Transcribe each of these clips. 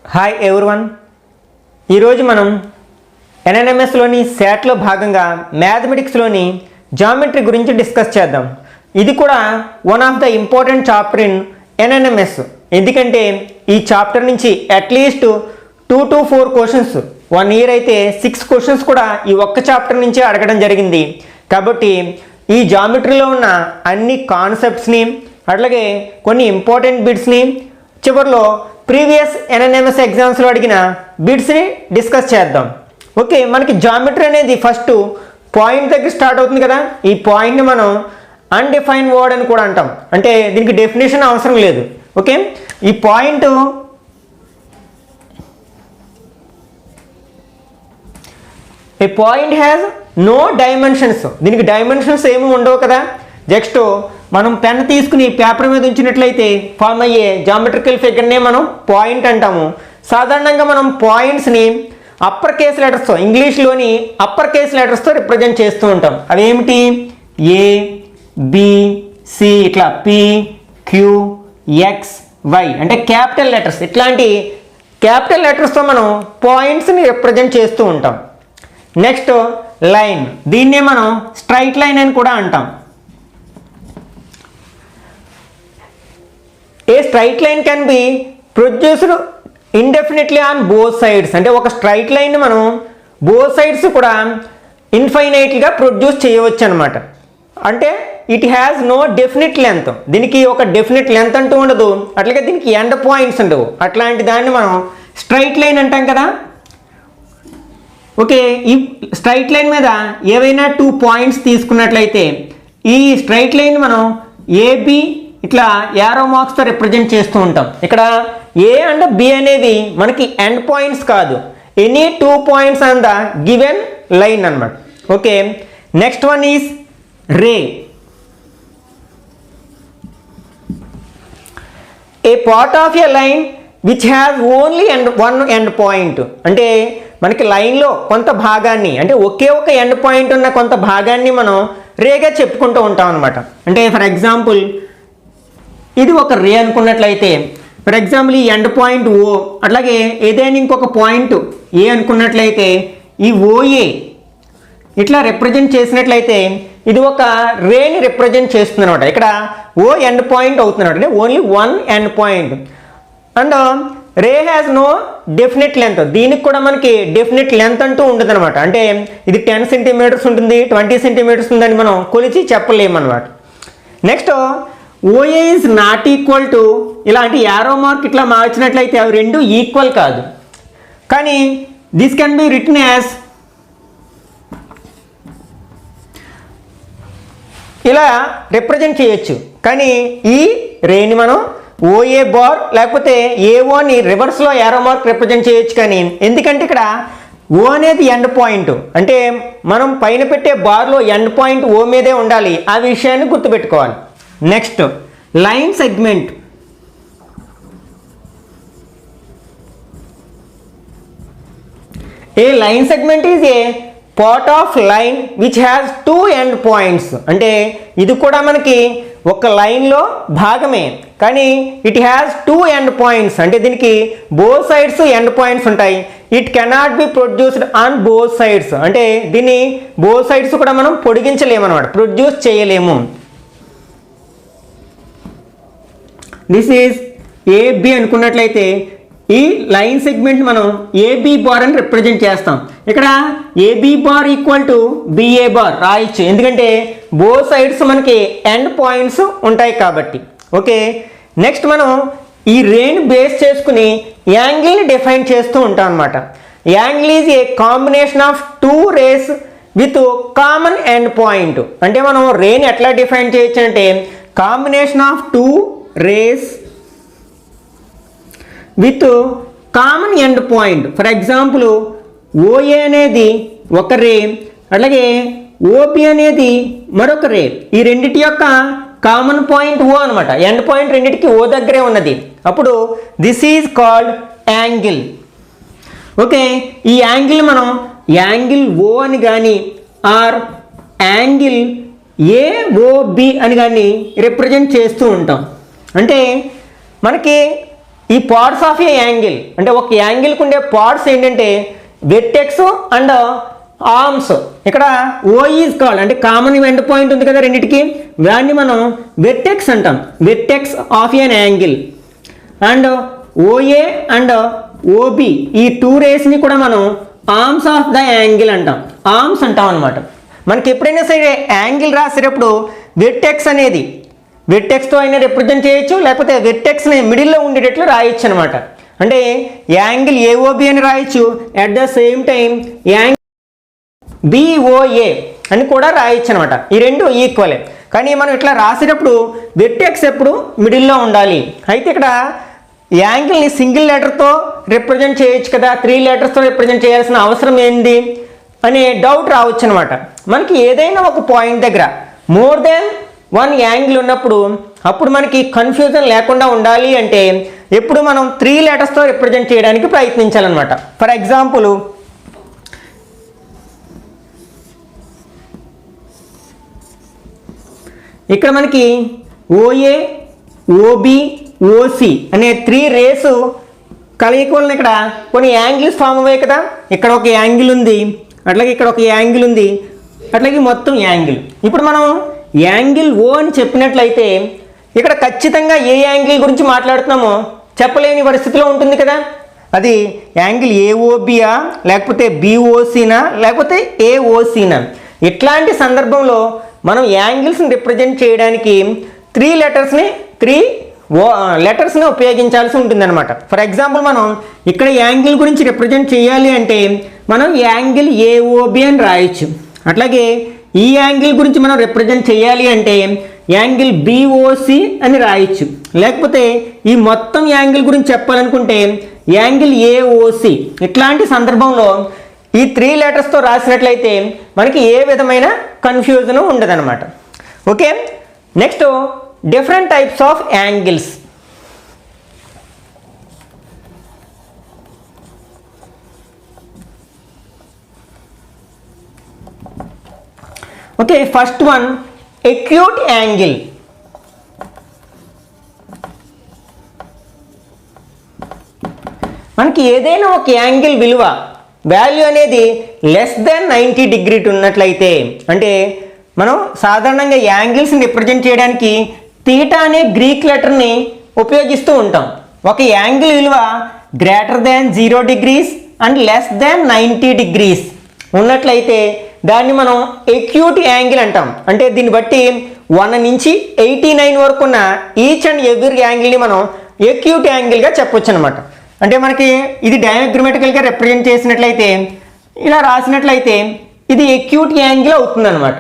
Hi everyone. ఈరోజు మనం ఎన్ఎన్ఎంఎస్లోని శాట్లో భాగంగా మ్యాథమెటిక్స్లోని జామెట్రీ గురించి డిస్కస్ చేద్దాం. ఇది కూడా one of the important chapter in NNMS. ఎందుకంటే ఈ చాప్టర్ నుంచి అట్లీస్ట్ 2 to 4 క్వశ్చన్స్, 1 year అయితే 6 క్వశ్చన్స్ కూడా ఈ ఒక్క చాప్టర్ నుంచే అడగడం జరిగింది. కాబట్టి ఈ జామెట్రీలో ఉన్న అన్ని కాన్సెప్ట్స్ని అట్లాగే కొన్ని ఇంపార్టెంట్ బిట్స్ని చివరిలో ప్రీవియస్ ఎన్ఎన్ఎంఎస్ ఎగ్జామ్స్లో అడిగిన బిట్స్ని డిస్కస్ చేద్దాం. ఓకే, మనకి జామెట్రీ అనేది ఫస్ట్ పాయింట్ దగ్గర స్టార్ట్ అవుతుంది కదా. ఈ పాయింట్ని మనం అన్డిఫైన్ వర్డ్ అని కూడా అంటాం. అంటే దీనికి డెఫినేషన్ అవసరం లేదు. ఓకే, ఈ point a point has no dimensions. దీనికి డైమెన్షన్స్ ఏమి ఉండవు కదా. జస్ట్ మనం పెన్ తీసుకుని పేపర్ మీద ఉంచినట్లయితే ఫామ్ అయ్యే జామెట్రికల్ ఫిగర్నే మనం పాయింట్ అంటాము. సాధారణంగా మనం పాయింట్స్ని అప్పర్ కేస్ లెటర్స్తో, ఇంగ్లీష్లోని అప్పర్ కేస్ లెటర్స్తో రిప్రజెంట్ చేస్తూ ఉంటాం. అవేమిటి? ఏ, బి, సి, ఇట్లా పి, క్యూ, ఎక్స్, వై అంటే క్యాపిటల్ లెటర్స్. ఇట్లాంటి క్యాపిటల్ లెటర్స్తో మనం పాయింట్స్ని రిప్రజెంట్ చేస్తూ ఉంటాం. నెక్స్ట్ లైన్, దీన్నే మనం స్ట్రైట్ లైన్ అని కూడా అంటాం. A straight line can be produced indefinitely on both sides. అంటే ఒక స్ట్రైట్ లైన్ మనం బోత్ సైడ్స్ కూడా ఇన్ఫైనైట్గా ప్రొడ్యూస్ చేయవచ్చు అనమాట. అంటే it has no definite length. దీనికి ఒక డెఫినెట్ లెంత్ అంటూ ఉండదు, అట్లాగే దీనికి ఎండ్ పాయింట్స్ ఉండవు. అట్లాంటి దాన్ని మనం స్ట్రైట్ లైన్ అంటాం కదా. ఓకే, ఈ స్ట్రైట్ లైన్ మీద ఏవైనా 2 పాయింట్స్ తీసుకున్నట్లయితే ఈ స్ట్రైట్ లైన్ మనం ఏబి ఇట్లా యారో మార్క్స్తో రిప్రజెంట్ చేస్తూ ఉంటాం. ఇక్కడ ఏ అండ్ బి అనేవి మనకి ఎండ్ పాయింట్స్ కాదు, any 2 points on the given line అన్నమాట. Okay, next one is ray. A part of a line which has only one end point. అంటే మనకి లైన్లో కొంత భాగాన్ని, అంటే ఒకే ఒక ఎండ్ పాయింట్ ఉన్న కొంత భాగాన్ని మనం రేగా చెప్పుకుంటూ ఉంటాం అనమాట. అంటే ఫర్ ఎగ్జాంపుల్ ఇది ఒక రే అనుకున్నట్లయితే, ఫర్ ఎగ్జాంపుల్ ఈ ఎండ్ పాయింట్ ఓ, అట్లాగే ఏదైనా ఇంకొక పాయింట్ ఏ అనుకున్నట్లయితే ఈ ఓఏ ఇట్లా రిప్రజెంట్ చేసినట్లయితే ఇది ఒక రేని రిప్రజెంట్ చేస్తుంది అనమాట. ఇక్కడ ఓ ఎండ్ పాయింట్ అవుతుంది అంటే only one end point. And ray has no definite length. దీనికి కూడా మనకి డెఫినెట్ లెంత్ అంటూ ఉంటుంది అనమాట. అంటే ఇది 10 సెంటీమీటర్స్ ఉంటుంది, 20 సెంటీమీటర్స్ ఉందని మనం కొలిచి చెప్పలేమన్నమాట. Next OA is not equal to, ఇలాంటి యారో మార్క్ ఇట్లా మార్చినట్లయితే అవి రెండు ఈక్వల్ కాదు. కానీ this can be written as ఇలా రిప్రజెంట్ చేయొచ్చు. కానీ ఈ రేని మనం ఓఏ బార్ లేకపోతే ఏఓని రివర్స్లో యారో మార్క్ రిప్రజెంట్ చేయొచ్చు. కానీ ఎందుకంటే ఇక్కడ ఓ అనేది ఎండ్ పాయింట్, అంటే మనం పైన పెట్టే బార్లో ఎండ్ పాయింట్ ఓ మీదే ఉండాలి. ఆ విషయాన్ని గుర్తుపెట్టుకోవాలి. Next line segment. A line segment is a part of line which has 2 end points. అంటే ఇది కూడా మనకి ఒక లైన్లో భాగమే, కానీ ఇట్ హ్యాస్ 2 ఎండ్ పాయింట్స్. అంటే దీనికి బోత్ సైడ్స్ ఎండ్ పాయింట్స్ ఉంటాయి. It cannot be produced on both sides. అంటే దీన్ని బోత్ సైడ్స్ కూడా మనం పొడిగించలేము అనమాట, ప్రొడ్యూస్ చేయలేము. దిస్ ఈజ్ ఏబి అనుకున్నట్లయితే ఈ లైన్ సెగ్మెంట్ మనం ఏబి బార్ అని రిప్రజెంట్ చేస్తాం. ఇక్కడ AB bar equal to BA bar రాయొచ్చు, ఎందుకంటే బోత్ సైడ్స్ మనకి ఎండ్ పాయింట్స్ ఉంటాయి కాబట్టి. ఓకే, నెక్స్ట్ మనం ఈ రేని బేస్ చేసుకుని యాంగిల్ని డిఫైన్ చేస్తూ ఉంటాం అనమాట. Angle is a combination of 2 rays with common end point. అంటే మనం రేని ఎట్లా డిఫైన్ చేయొచ్చు అంటే combination of 2 rays with common end point. For example OA అనేది ఒక రే, అలాగే ఓబి అనేది మరొక రే. ఈ రెండిటి యొక్క కామన్ పాయింట్ ఓ అనమాట. ఎండ్ పాయింట్ రెండిటికి ఓ దగ్గరే ఉన్నది. అప్పుడు this is called angle. Okay, ఈ యాంగిల్ మనం యాంగిల్ ఓ అని కానీ ఆర్ యాంగిల్ ఏఓబి అని కానీ రిప్రజెంట్ చేస్తూ ఉంటాం. అంటే మనకి ఈ పార్ట్స్ ఆఫ్ ఏ యాంగిల్ అంటే ఒక యాంగిల్కి ఉండే పార్ట్స్ ఏంటంటే వెర్టెక్స్ అండ్ ఆర్మ్స్. ఇక్కడ ఓ ఈజ్ కాల్డ్ అంటే కామన్ ఎండ్ పాయింట్ ఉంది కదా రెండింటికి, దాన్ని మనం వెర్టెక్స్ అంటాం, vertex of an angle. And OA and OB ఈ టూ రేస్ని కూడా మనం ఆర్మ్స్ ఆఫ్ ద యాంగిల్ అంటాం, ఆర్మ్స్ అంటాం అనమాట. మనకి ఎప్పుడైనా సరే యాంగిల్ రాసేటప్పుడు వెర్టెక్స్ అనేది వెర్టెక్స్తో అయినా రిప్రజెంట్ చేయొచ్చు, లేకపోతే వెర్టెక్స్ని మిడిల్లో ఉండేటట్లు రాయొచ్చు అనమాట. అంటే యాంగిల్ ఏఓబి అని రాయొచ్చు, at the same time angle BOA అని కూడా రాయొచ్చు అనమాట. ఈ రెండు ఈక్వలే, కానీ మనం ఇట్లా రాసేటప్పుడు వెర్టెక్స్ ఎప్పుడు మిడిల్లో ఉండాలి. అయితే ఇక్కడ యాంగిల్ని సింగిల్ లెటర్తో రిప్రజెంట్ చేయొచ్చు కదా, 3 లెటర్స్తో రిప్రజెంట్ చేయాల్సిన అవసరం ఏంది అనే డౌట్ రావచ్చు అనమాట. మనకి ఏదైనా ఒక పాయింట్ దగ్గర మోర్ దెన్ 1 యాంగిల్ ఉన్నప్పుడు అప్పుడు మనకి కన్ఫ్యూజన్ లేకుండా ఉండాలి అంటే ఎప్పుడు మనం 3 లెటర్స్తో రిప్రజెంట్ చేయడానికి ప్రయత్నించాలన్నమాట. ఫర్ ఎగ్జాంపుల్ ఇక్కడ మనకి ఓఏ ఓబి ఓసి అనే 3 రేసు కలయిక వలన ఇక్కడ కొన్ని యాంగిల్స్ ఫామ్ అయ్యాయి కదా. ఇక్కడ ఒక యాంగిల్ ఉంది, అట్లాగే ఇక్కడ ఒక యాంగిల్ ఉంది, అట్లాగే మొత్తం యాంగిల్. ఇప్పుడు మనం యాంగిల్ ఓ అని చెప్పినట్లయితే ఇక్కడ ఖచ్చితంగా ఏ యాంగిల్ గురించి మాట్లాడుతున్నామో చెప్పలేని పరిస్థితిలో ఉంటుంది కదా. అది యాంగిల్ ఏఓబియా, లేకపోతే బిఓసినా, లేకపోతే ఏఓసినా. ఇట్లాంటి సందర్భంలో మనం యాంగిల్స్ని రిప్రజెంట్ చేయడానికి 3 లెటర్స్ని ఉపయోగించాల్సి ఉంటుందన్నమాట. ఫర్ ఎగ్జాంపుల్ మనం ఇక్కడ యాంగిల్ గురించి రిప్రజెంట్ చేయాలి అంటే మనం యాంగిల్ ఏఓబి అని రాయొచ్చు. అట్లాగే ఈ యాంగిల్ గురించి మనం రిప్రజెంట్ చేయాలి అంటే యాంగిల్ బిఓసి అని రాయొచ్చు. లేకపోతే ఈ మొత్తం యాంగిల్ గురించి చెప్పాలనుకుంటే యాంగిల్ ఏఓసి. ఇట్లాంటి సందర్భంలో ఈ 3 లెటర్స్తో రాసినట్లయితే మనకి ఏ విధమైన కన్ఫ్యూజన్ ఉండదన్నమాట. Okay, next different types of angles. Okay, first one acute angle. మనకి ఏదైనా ఒక యాంగిల్ విలువ వాల్యూ అనేది లెస్ దెన్ 90 డిగ్రీ ఉన్నట్లయితే, అంటే మనం సాధారణంగా యాంగిల్స్ని రిప్రజెంట్ చేయడానికి తీటా అనే గ్రీక్ లెటర్ని ఉపయోగిస్తూ ఉంటాం. ఒక యాంగిల్ విలువ greater than 0 degrees and less than 90 degrees ఉన్నట్లయితే దాన్ని మనం ఎక్యూట్ యాంగిల్ అంటాం. అంటే దీన్ని బట్టి 1 నుంచి 89 వరకు ఉన్న ఈచ్ అండ్ ఎవ్రీ యాంగిల్ని మనం ఎక్యూట్ యాంగిల్గా చెప్పొచ్చు అనమాట. అంటే మనకి ఇది డయాగ్రమాటికల్గా రిప్రజెంట్ చేసినట్లయితే ఇలా రాసినట్లయితే ఇది ఎక్యూట్ యాంగిల్ అవుతుంది అనమాట.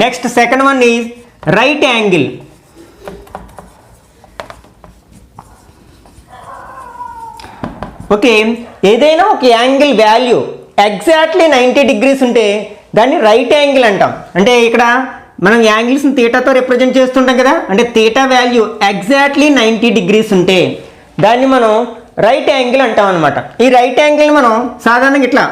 Next second one is right angle. Okay, ఏదైనా ఒక యాంగిల్ వాల్యూ ఎగ్జాక్ట్లీ 90 డిగ్రీస్ ఉంటే దాన్ని రైట్ యాంగిల్ అంటాం. అంటే ఇక్కడ మనం యాంగిల్స్ని తీటాతో రిప్రజెంట్ చేస్తుంటాం కదా, అంటే తీటా వాల్యూ ఎగ్జాక్ట్లీ 90 డిగ్రీస్ ఉంటే దాన్ని మనం రైట్ యాంగిల్ అంటాం అనమాట. ఈ రైట్ యాంగిల్ని మనం సాధారణంగా ఇట్లా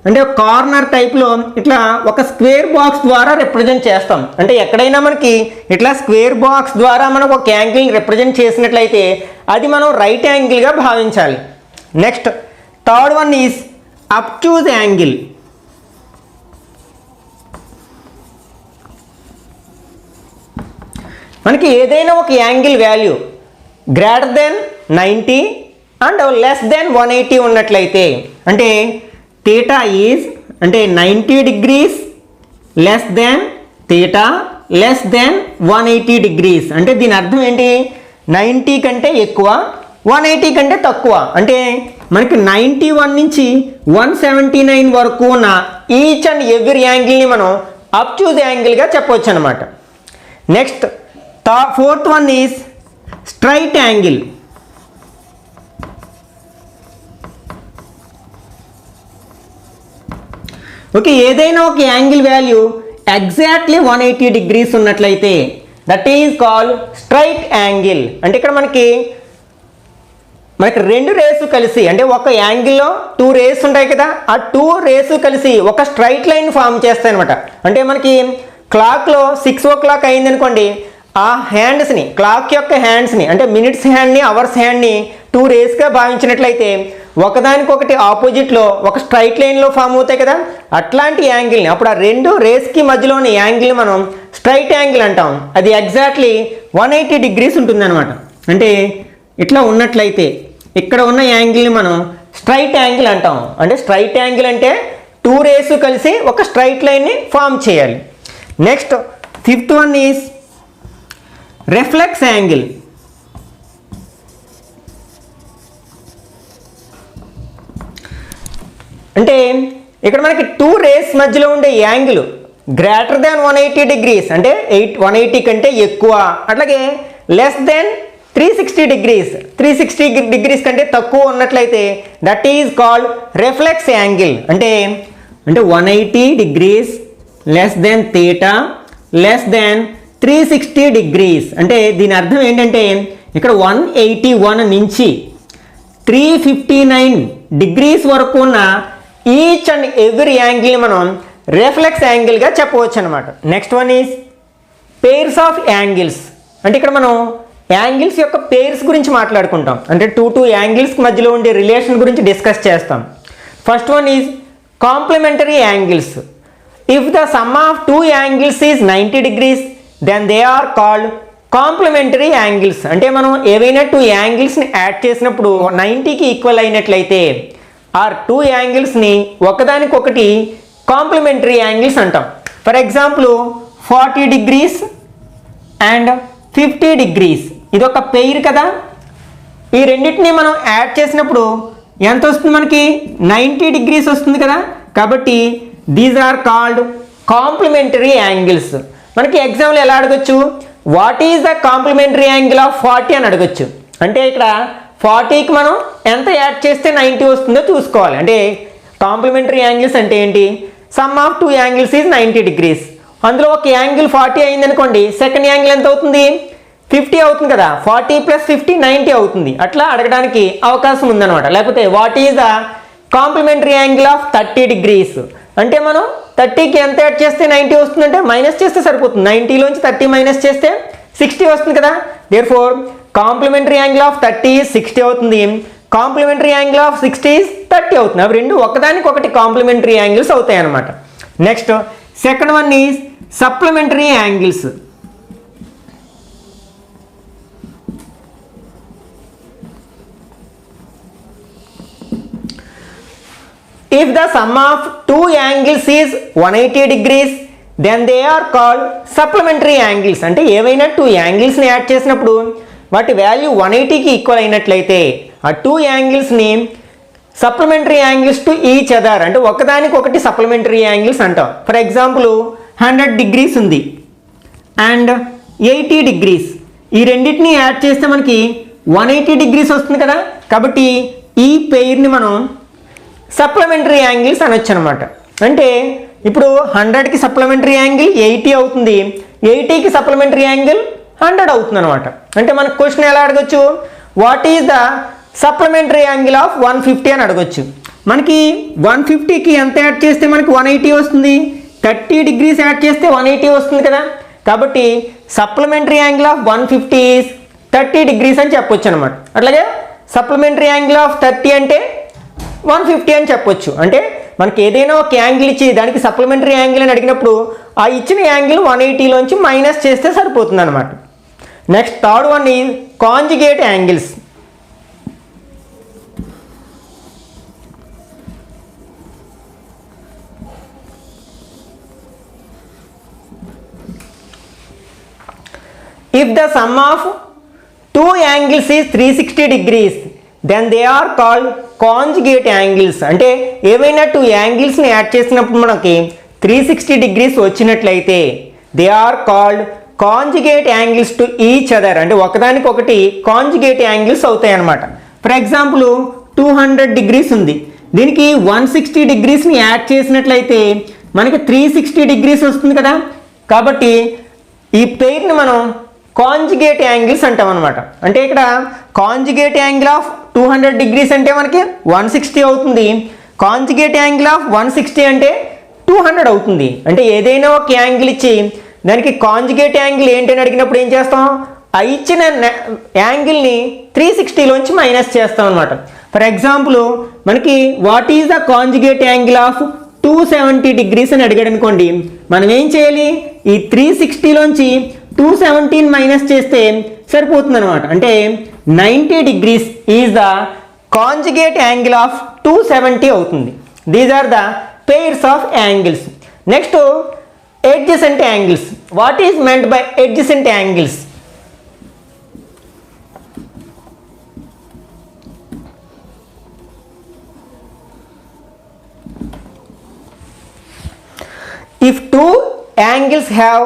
అంటే కార్నర్ టైప్లో ఇట్లా ఒక స్క్వేర్ బాక్స్ ద్వారా రిప్రజెంట్ చేస్తాం. అంటే ఎక్కడైనా మనకి ఇట్లా స్క్వేర్ బాక్స్ ద్వారా మనం ఒక యాంగిల్ రిప్రజెంట్ చేసినట్లయితే అది మనం రైట్ యాంగిల్గా భావించాలి. Next third one is అబ్ట్యూజ్ angle. మనకి ఏదైనా ఒక angle value greater than 90 and less than 180 ఉన్నట్లయితే, అంటే తీటా ఈజ్ అంటే 90 degrees less than theta less than 180 degrees. అంటే దీని అర్థం ఏంటి, 90 కంటే ఎక్కువ 180 కంటే తక్కువ. అంటే మనకి 91 నుంచి 179 వరకు ఉన్న ఈచ్ అండ్ ఎవ్రీ యాంగిల్ని మనం అబ్ట్యూజ్ యాంగిల్గా చెప్పవచ్చు అనమాట. Next fourth one is straight angle. Okay, ఏదైనా ఒక యాంగిల్ వాల్యూ ఎగ్జాక్ట్లీ 180 డిగ్రీస్ ఉన్నట్లయితే that is called straight angle. అంటే ఇక్కడ మనకి 2 రేసు కలిసి, అంటే ఒక యాంగిల్లో 2 రేస్ ఉంటాయి కదా, ఆ 2 రేసు కలిసి ఒక స్ట్రైట్ లైన్ ఫామ్ చేస్తాయి అనమాట. అంటే మనకి క్లాక్లో 6 o'clock అయింది అనుకోండి, ఆ హ్యాండ్స్ని, క్లాక్ యొక్క హ్యాండ్స్ని అంటే మినిట్స్ హ్యాండ్ని అవర్స్ హ్యాండ్ని 2 రేస్గా భావించినట్లయితే ఒకదానికొకటి ఆపోజిట్లో ఒక స్ట్రైట్ లైన్లో ఫామ్ అవుతాయి కదా, అట్లాంటి యాంగిల్ని అప్పుడు ఆ 2 రేస్కి మధ్యలోని యాంగిల్ని మనం స్ట్రైట్ యాంగిల్ అంటాం. అది ఎగ్జాక్ట్లీ 180 డిగ్రీస్ ఉంటుందన్నమాట. అంటే ఇట్లా ఉన్నట్లయితే ఇక్కడ ఉన్న యాంగిల్ని మనం స్ట్రైట్ యాంగిల్ అంటాం. అంటే స్ట్రైట్ యాంగిల్ అంటే 2 రేస్ కలిసి ఒక స్ట్రైట్ లైన్ని ఫామ్ చేయాలి. Next 5th one is reflex angle. అంటే ఇక్కడ మనకి 2 రేస్ మధ్యలో ఉండే యాంగిల్ గ్రేటర్ దాన్ 180 డిగ్రీస్ అంటే 180 కంటే ఎక్కువ, అట్లాగే లెస్ దెన్ 360 డిగ్రీస్ 360 డిగ్రీస్ కంటే తక్కువ ఉన్నట్లయితే that is called reflex angle. అంటే 180 degrees less than theta less than 360 degrees. అంటే దీని అర్థం ఏంటంటే ఇక్కడ 181 నుంచి 359 డిగ్రీస్ వరకు ఉన్న ఈచ్ అండ్ ఎవ్రీ యాంగిల్ని మనం రిఫ్లెక్స్ యాంగిల్గా చెప్పవచ్చు అనమాట. Next one is pairs of angles. అంటే ఇక్కడ మనం యాంగిల్స్ యొక్క పేర్స్ గురించి మాట్లాడుకుంటాం. అంటే 2 యాంగిల్స్ మధ్యలో ఉండే రిలేషన్ గురించి డిస్కస్ చేస్తాం. First one is complementary angles. If the sum of 2 angles is 90 degrees then they are called complementary angles. అంటే మనం ఏవైనా 2 యాంగిల్స్ని యాడ్ చేసినప్పుడు 90కి ఈక్వల్ అయినట్లయితే ఆ 2 యాంగిల్స్ని ఒకదానికొకటి కాంప్లిమెంటరీ యాంగిల్స్ అంటాం. For example 40 degrees and 50 degrees ఇది ఒక పెయిర్ కదా. ఈ రెండింటిని మనం యాడ్ చేసినప్పుడు ఎంత వస్తుంది, మనకి 90 డిగ్రీస్ వస్తుంది కదా. కాబట్టి these are called complementary angles. మనకి ఎగ్జాంపుల్ ఎలా అడగచ్చు, what is the complementary angle of 40 అని అడగచ్చు. అంటే ఇక్కడ 40కి మనం ఎంత యాడ్ చేస్తే 90 వస్తుందో చూసుకోవాలి. అంటే కాంప్లిమెంటరీ యాంగిల్స్ అంటే ఏంటి, some of 2 angles is 90 degrees. అందులో ఒక యాంగిల్ 40 అయింది అనుకోండి, సెకండ్ యాంగిల్ ఎంత అవుతుంది, 50 అవుతుంది కదా. 40 + 50 90 అవుతుంది. అట్లా అడగడానికి అవకాశం ఉందన్నమాట. లేకపోతే what is the complementary angle of 30 degrees అంటే మనం 30కి ఎంత యాడ్ చేస్తే 90 వస్తుందంటే మైనస్ చేస్తే సరిపోతుంది. 90లోంచి 30 మైనస్ చేస్తే 60 వస్తుంది కదా. దేర్ఫోర్ కాంప్లిమెంటరీ యాంగిల్ ఆఫ్ 30 60 అవుతుంది, కాంప్లిమెంటరీ యాంగిల్ ఆఫ్ 60 30 అవుతుంది. అవి రెండు ఒకదానికొకటి కాంప్లిమెంటరీ యాంగిల్స్ అవుతాయి అన్నమాట. Next second one is supplementary angles. If the sum of 2 angles is 180 degrees then they are called supplementary angles. అంటే ఏవైనా 2 యాంగిల్స్ని యాడ్ చేసినప్పుడు వాటి వాల్యూ 180కి ఈక్వల్ అయినట్లయితే ఆ 2 యాంగిల్స్ని supplementary angles to each other అంటే ఒకదానికొకటి సప్లిమెంటరీ యాంగిల్స్ అంటాం. ఫర్ ఎగ్జాంపుల్ 100 డిగ్రీస్ ఉంది అండ్ 80 డిగ్రీస్, ఈ రెండింటిని యాడ్ చేస్తే మనకి 180 డిగ్రీస్ వస్తుంది కదా. కాబట్టి ఈ పెయిర్ని మనం సప్లిమెంటరీ యాంగిల్స్ అనొచ్చు అనమాట. అంటే ఇప్పుడు 100కి సప్లిమెంటరీ యాంగిల్ 80 అవుతుంది, 80కి సప్లిమెంటరీ యాంగిల్ 100 అవుతుంది అనమాట. అంటే మనకు క్వశ్చన్ ఎలా అడగచ్చు, what is the supplementary angle of 150 అని అడగచ్చు. మనకి 150కి ఎంత యాడ్ చేస్తే మనకి 180 వస్తుంది, 30 డిగ్రీస్ యాడ్ చేస్తే 180 వస్తుంది కదా. కాబట్టి supplementary angle of 150 is 30 degrees అని చెప్పొచ్చు అనమాట. అట్లాగే సప్లిమెంటరీ యాంగిల్ ఆఫ్ 30 అంటే 150 అని చెప్పొచ్చు. అంటే మనకి ఏదైనా ఒక యాంగిల్ ఇచ్చి దానికి సప్లిమెంటరీ యాంగిల్ అని అడిగినప్పుడు ఆ ఇచ్చిన యాంగిల్ 180లోంచి మైనస్ చేస్తే సరిపోతుంది అనమాట. Next third one is conjugate angles. If the sum of 2 angles is 360 degrees then they are called conjugate angles. అంటే ఏవైనా 2 యాంగిల్స్ని యాడ్ చేసినప్పుడు మనకి 360 డిగ్రీస్ వచ్చినట్లయితే they are called conjugate angles to each other అంటే ఒకదానికొకటి కాంజుగేట్ యాంగిల్స్ అవుతాయి అన్నమాట. For example 200 degrees ఉంది, దీనికి 160 డిగ్రీస్ని యాడ్ చేసినట్లయితే మనకి 360 డిగ్రీస్ వస్తుంది కదా. కాబట్టి ఈ పెయిర్ని మనం కాంజుగేట్ యాంగిల్స్ అంటాం అనమాట. అంటే ఇక్కడ కాంజుగేట్ యాంగిల్ ఆఫ్ 200 డిగ్రీస్ అంటే మనకి 160 అవుతుంది, కాంజుగేట్ యాంగిల్ ఆఫ్ 160 అంటే 200 అవుతుంది. అంటే ఏదైనా ఒక యాంగిల్ ఇచ్చి దానికి కాంజుగేట్ యాంగిల్ ఏంటని అడిగినప్పుడు ఏం చేస్తాం, ఆ ఇచ్చిన యాంగిల్ని 360లోంచి మైనస్ చేస్తాం అనమాట. ఫర్ ఎగ్జాంపుల్ మనకి what is the conjugate angle of 270 degrees అని అడిగాడు అనుకోండి, మనం ఏం చేయాలి, ఈ 360లోంచి 217 మైనస్ చేస్తే సరిపోతుంది అనమాట. అంటే 90 degrees is the conjugate angle of 270 అవుతుంది. These are the pairs of angles. Next, adjacent angles. What is meant by adjacent angles? If two angles have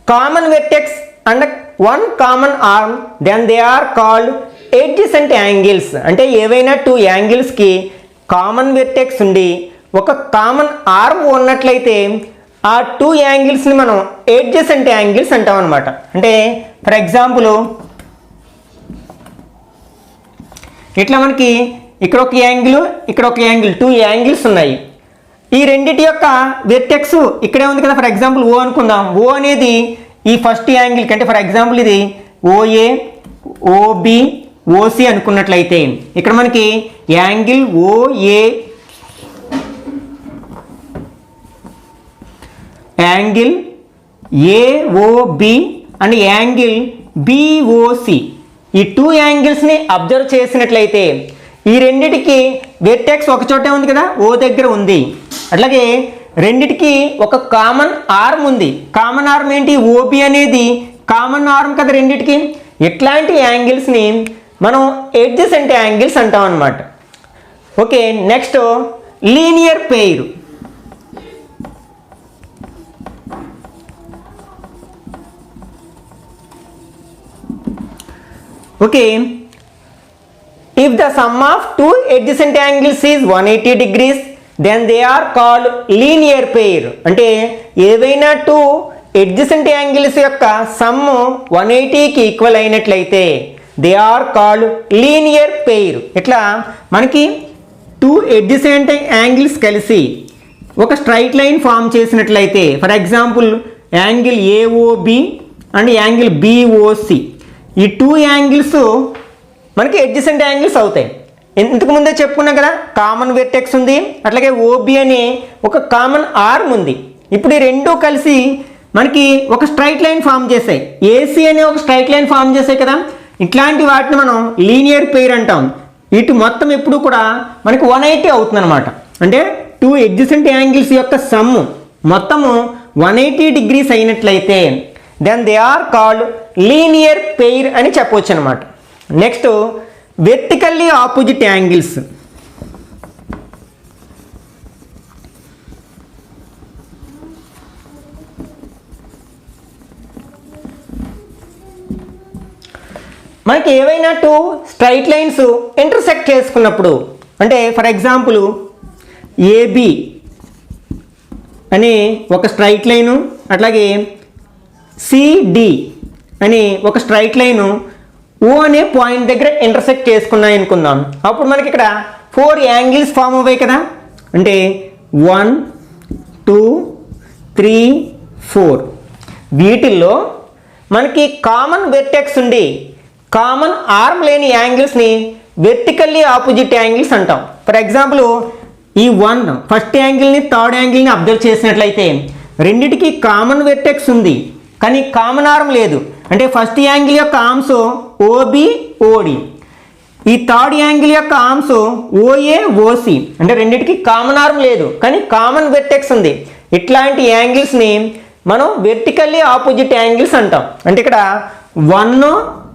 common vertex and one common arm, then they are called adjacent angles. అంటే ఏవైనా 2 angles కి common vertex ఉండి ఒక common arm ఉన్నట్లయితే ఆ 2 యాంగిల్స్ని మనం adjacent angles అంటాం అనమాట. అంటే ఫర్ ఎగ్జాంపుల్ ఇట్లా మనకి ఇక్కడ ఒక యాంగిల్, ఇక్కడ ఒక యాంగిల్, 2 యాంగిల్స్ ఉన్నాయి. ఈ రెండిటి యొక్క వెర్టెక్స్ ఇక్కడే ఉంది కదా. ఫర్ ఎగ్జాంపుల్ ఓ అనుకుందాం. ఓ అనేది ఈ ఫస్ట్ యాంగిల్ కంటే, ఫర్ ఎగ్జాంపుల్ ఇది ఓఏ, ఓబి, ఓసి అనుకున్నట్లయితే ఇక్కడ మనకి angle OA, angle AOB and angle BOC, ఈ 2 యాంగిల్స్ని అబ్జర్వ్ చేసినట్లయితే ఈ రెండిటికి వెర్టెక్స్ ఒక చోటే ఉంది కదా, ఓ దగ్గర ఉంది. అట్లాగే రెండిటికి ఒక కామన్ ఆర్మ్ ఉంది. కామన్ ఆర్మ్ ఏంటి, ఓబి అనేది కామన్ ఆర్మ్ కదా రెండిటికి. ఇట్లాంటి యాంగిల్స్ని మనం ఎడ్జసెంట్ యాంగిల్స్ అంటాం అన్నమాట. Okay, next linear pair. Okay, if the sum of 2 adjacent angles is 180 degrees, then they are called linear pair. అంటే ఏవైనా 2 adjacent angles యొక్క సమ్ 180కి ఈక్వల్ అయినట్లయితే they are called linear pair. ఇట్లా మనకి 2 adjacent angles కలిసి ఒక స్ట్రైట్ లైన్ ఫామ్ చేసినట్లయితే, for example angle AOB and angle BOC, ఈ 2 యాంగిల్స్ మనకి ఎడ్జసెంట్ యాంగిల్స్ అవుతాయి. ఇంతకు ముందే చెప్పుకున్నాం కదా, కామన్ వెర్టెక్స్ ఉంది, అట్లాగే ఓబి అనే ఒక కామన్ ఆర్మ్ ఉంది. ఇప్పుడు ఈ రెండు కలిసి మనకి ఒక స్ట్రైట్ లైన్ ఫామ్ చేసాయి, ఏసీ అనే ఒక స్ట్రైట్ లైన్ ఫామ్ చేసాయి కదా. ఇట్లాంటి వాటిని మనం లీనియర్ పెయిర్ అంటాం. ఇటు మొత్తం ఎప్పుడు కూడా మనకి 180 అవుతుంది అనమాట. అంటే 2 ఎడ్జసెంట్ యాంగిల్స్ యొక్క సమ్ మొత్తము 180 degrees అయినట్లయితే then they are called linear pair అని చెప్పవచ్చు అనమాట. Next vertically opposite angles. మనకి ఏవైనా 2 స్ట్రైట్ లైన్స్ ఇంటర్సెక్ట్ చేసుకున్నప్పుడు, అంటే ఫర్ ఎగ్జాంపుల్ ఏబి అనే ఒక స్ట్రైట్ లైను, అట్లాగే సిడి అని ఒక స్ట్రైట్ లైను ఓ అనే పాయింట్ దగ్గర ఇంటర్సెక్ట్ చేసుకున్నాయి అనుకుందాం. అప్పుడు మనకి ఇక్కడ 4 యాంగిల్స్ ఫామ్ అవ్వాయి కదా. అంటే 1 2 3 4. వీటిల్లో మనకి కామన్ వెర్టెక్స్ ఉండి కామన్ ఆర్మ్ లేని యాంగిల్స్ని వెర్టికల్లీ ఆపోజిట్ యాంగిల్స్ అంటాం. ఫర్ ఎగ్జాంపుల్ ఈ 1 ఫస్ట్ యాంగిల్ని థర్డ్ యాంగిల్ని అబ్జర్వ్ చేసినట్లయితే రెండిటికి కామన్ వెర్టెక్స్ ఉంది కానీ కామన్ ఆర్మ్ లేదు. అంటే ఫస్ట్ యాంగిల్ యొక్క ఆర్మ్స్ ఓబి ఓడి, ఈ థర్డ్ యాంగిల్ యొక్క ఆర్మ్స్ ఓఏ ఓసి, అంటే రెండిటికి కామన్ ఆర్మ్ లేదు కానీ కామన్ వెర్టెక్స్ ఉంది. ఇట్లాంటి యాంగిల్స్ని మనం వెర్టికల్లీ ఆపోజిట్ యాంగిల్స్ అంటాం. అంటే ఇక్కడ 1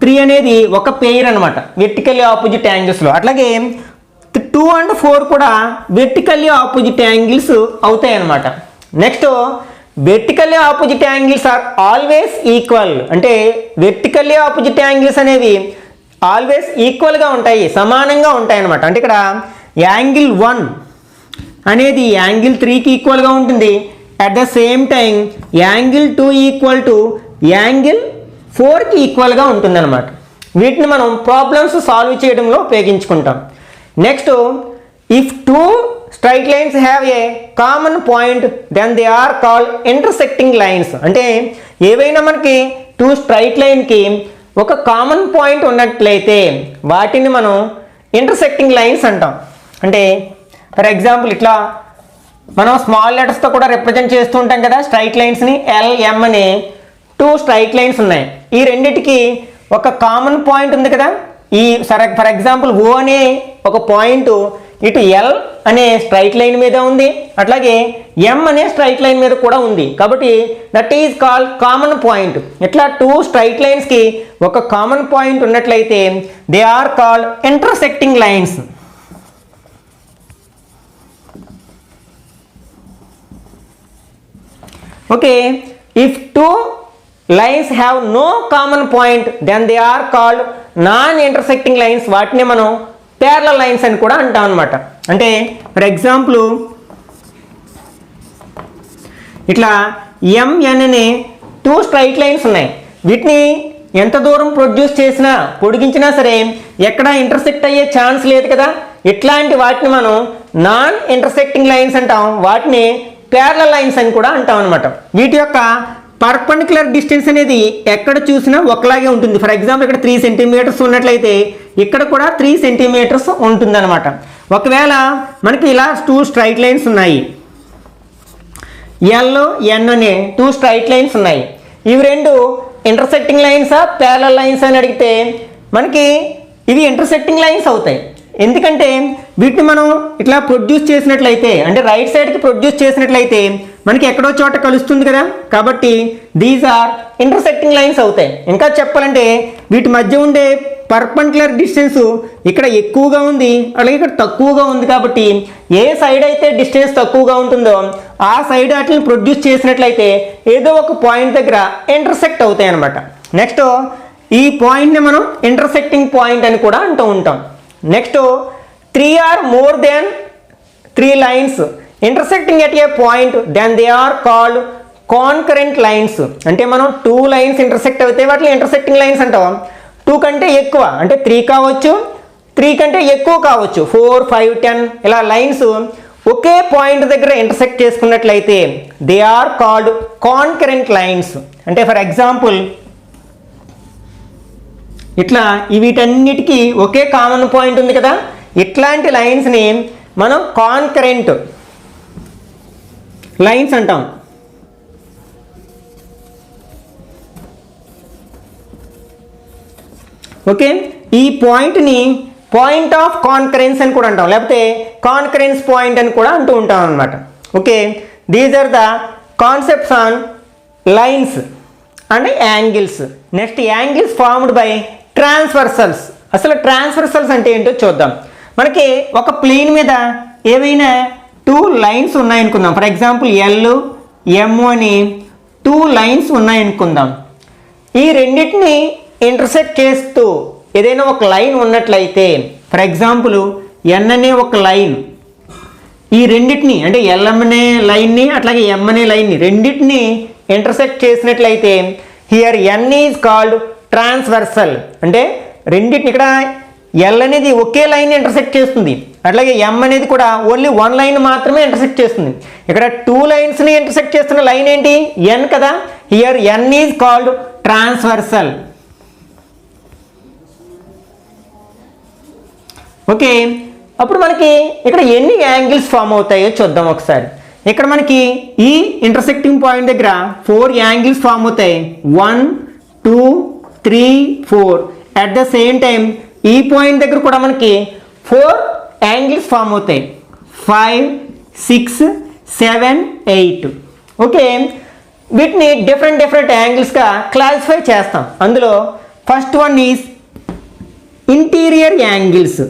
3 అనేది ఒక పెయిర్ అనమాట వెర్టికల్లీ ఆపోజిట్ యాంగిల్స్లో. అట్లాగే 2 and 4 కూడా వెర్టికల్లీ ఆపోజిట్ యాంగిల్స్ అవుతాయి అన్నమాట. Next vertically opposite angles are always equal. అంటే వెర్టికల్లీ ఆపోజిట్ యాంగిల్స్ అనేవి ఆల్వేస్ ఈక్వల్గా ఉంటాయి, సమానంగా ఉంటాయి అన్నమాట. అంటే ఇక్కడ యాంగిల్ 1 అనేది యాంగిల్ 3కి ఈక్వల్గా ఉంటుంది. At the same time angle 2 equal to angle 4కి ఈక్వల్గా ఉంటుందన్నమాట. వీటిని మనం ప్రాబ్లమ్స్ సాల్వ్ చేయడంలో ఉపయోగించుకుంటాం. Next if 2 straight lines have a common point then they are called intersecting lines. అంటే ఏవైనా మనకి టూ స్ట్రైట్ లైన్కి ఒక కామన్ పాయింట్ ఉన్నట్లయితే వాటిని మనం ఇంటర్సెక్టింగ్ లైన్స్ అంటాం. అంటే ఫర్ ఎగ్జాంపుల్ ఇట్లా మనం స్మాల్ లెటర్స్తో కూడా రిప్రజెంట్ చేస్తూ ఉంటాం కదా స్ట్రైట్ లైన్స్ని. LM అని టూ స్ట్రైట్ లైన్స్ ఉన్నాయి. ఈ రెండిటికి ఒక కామన్ పాయింట్ ఉంది కదా. ఈ ఫర్ ఎగ్జాంపుల్ O అనే ఒక పాయింట్ ఇటు L అనే స్ట్రైట్ లైన్ మీద ఉంది, అట్లాగే M అనే స్ట్రైట్ లైన్ మీద కూడా ఉంది. కాబట్టి that is called common point. ఇట్లా టూ స్ట్రైట్ లైన్స్కి ఒక కామన్ పాయింట్ ఉన్నట్లయితే they are called intersecting lines. Okay, if two lines have no common point then they are called non intersecting lines. వాటిని మనం ప్యారలల్ లైన్స్ అని కూడా అంటాం అనమాట. అంటే ఫర్ ఎగ్జాంపుల్ ఇట్లా MN అనే టూ స్ట్రైట్ లైన్స్ ఉన్నాయి. వీటిని ఎంత దూరం ప్రొడ్యూస్ చేసినా పొడిగించినా సరే ఎక్కడ ఇంటర్సెక్ట్ అయ్యే ఛాన్స్ లేదు కదా. ఇట్లాంటి వాటిని మనం నాన్ ఇంటర్సెక్టింగ్ లైన్స్ అంటాం. వాటిని ప్యారలల్ లైన్స్ అని కూడా అంటాం అనమాట. వీటి యొక్క పర్పెండిక్యులర్ డిస్టెన్స్ అనేది ఎక్కడ చూసినా ఒకలాగే ఉంటుంది. ఫర్ ఎగ్జాంపుల్ ఇక్కడ 3 సెంటీమీటర్స్ ఉన్నట్లయితే ఇక్కడ కూడా 3 సెంటీమీటర్స్ ఉంటుంది అనమాట. ఒకవేళ మనకి ఇలా టూ స్ట్రైట్ లైన్స్ ఉన్నాయి, LN అనే టూ స్ట్రైట్ లైన్స్ ఉన్నాయి. ఇవి రెండు ఇంటర్సెక్టింగ్ లైన్సా ప్యారలల్ లైన్స్ అని అడిగితే మనకి ఇవి ఇంటర్సెక్టింగ్ లైన్స్ అవుతాయి. ఎందుకంటే వీటిని మనం ఇట్లా ప్రొడ్యూస్ చేసినట్లయితే అంటే రైట్ సైడ్కి ప్రొడ్యూస్ చేసినట్లయితే మనకి ఎక్కడో చోట కలుస్తుంది కదా. కాబట్టి దీస్ ఆర్ ఇంటర్సెక్టింగ్ లైన్స్ అవుతాయి. ఇంకా చెప్పాలంటే వీటి మధ్య ఉండే పర్పెండిక్యులర్ డిస్టెన్స్ ఇక్కడ ఎక్కువగా ఉంది, అలాగే ఇక్కడ తక్కువగా ఉంది. కాబట్టి ఏ సైడ్ అయితే డిస్టెన్స్ తక్కువగా ఉంటుందో ఆ సైడ్ వాటిని ప్రొడ్యూస్ చేసినట్లయితే ఏదో ఒక పాయింట్ దగ్గర ఇంటర్సెక్ట్ అవుతాయి అన్నమాట. నెక్స్ట్ ఈ పాయింట్ని మనం ఇంటర్సెక్టింగ్ పాయింట్ అని కూడా అంటూ ఉంటాం. Next 3 or more than 3 lines intersecting at a point then they are called concurrent lines. అంటే మనం 2 lines intersect అయితే వాటిని ఇంటర్సెక్టింగ్ లైన్స్ అంటాం. 2 కంటే ఎక్కువ అంటే 3 కావచ్చు, 3 కంటే ఎక్కువ కావచ్చు, 4, 5, 10 ఇలా లైన్స్ ఒకే పాయింట్ దగ్గర ఇంటర్సెక్ట్ చేసుకున్నట్లయితే they are called concurrent lines. అంటే ఫర్ ఎగ్జాంపుల్ ఇట్లా వీటన్నిటికీ ఒకే కామన్ పాయింట్ ఉంది కదా. ఇట్లాంటి లైన్స్ని మనం కాన్కరెంట్ లైన్స్ అంటాం. ఓకే, ఈ పాయింట్ని పాయింట్ ఆఫ్ కాన్కరెన్స్ అని కూడా అంటాం, లేకపోతే కాన్కరెన్స్ పాయింట్ అని కూడా అంటూ ఉంటాం అనమాట. Okay, these are the concepts on lines and angles. Next angles formed by transversals. అసలు ట్రాన్స్వర్సల్స్ అంటే ఏంటో చూద్దాం. మనకి ఒక ప్లేన్ మీద ఏవైనా 2 లైన్స్ ఉన్నాయనుకుందాం. ఫర్ ఎగ్జాంపుల్ LM అని 2 లైన్స్ ఉన్నాయనుకుందాం. ఈ రెండింటిని ఇంటర్సెక్ట్ చేస్తూ ఏదైనా ఒక లైన్ ఉన్నట్లయితే ఫర్ ఎగ్జాంపుల్ N అనే ఒక లైన్ ఈ రెండింటిని అంటే LM అనే లైన్ని అట్లాగే M అనే లైన్ని రెండింటిని ఇంటర్సెక్ట్ చేసినట్లయితే here N is called transversal. అంటే రెండింటిని ఇక్కడ L అనేది ఒకే లైన్ ఇంటర్సెక్ట్ చేస్తుంది, అట్లాగే M అనేది కూడా ఓన్లీ 1 లైన్ మాత్రమే ఇంటర్సెక్ట్ చేస్తుంది. ఇక్కడ 2 లైన్స్ని ఇంటర్సెక్ట్ చేస్తున్న లైన్ ఏంటి? N కదా. Here N is called transversal. Okay, అప్పుడు మనకి ఇక్కడ ఎన్ని యాంగిల్స్ ఫామ్ అవుతాయో చూద్దాం ఒకసారి. ఇక్కడ మనకి ఈ ఇంటర్సెక్టింగ్ పాయింట్ దగ్గర 4 యాంగిల్స్ ఫామ్ అవుతాయి. 1, 2, 3, 4. అట్ ద సేమ్ టైం ఈ పాయింట్ దగ్గర కూడా మనకి 4 యాంగిల్స్ ఫామ్ అవుతాయి. 5, 6, 7, 8. ఓకే, వీటిని డిఫరెంట్ యాంగిల్స్గా క్లాసిఫై చేస్తాం. అందులో first one is interior angles.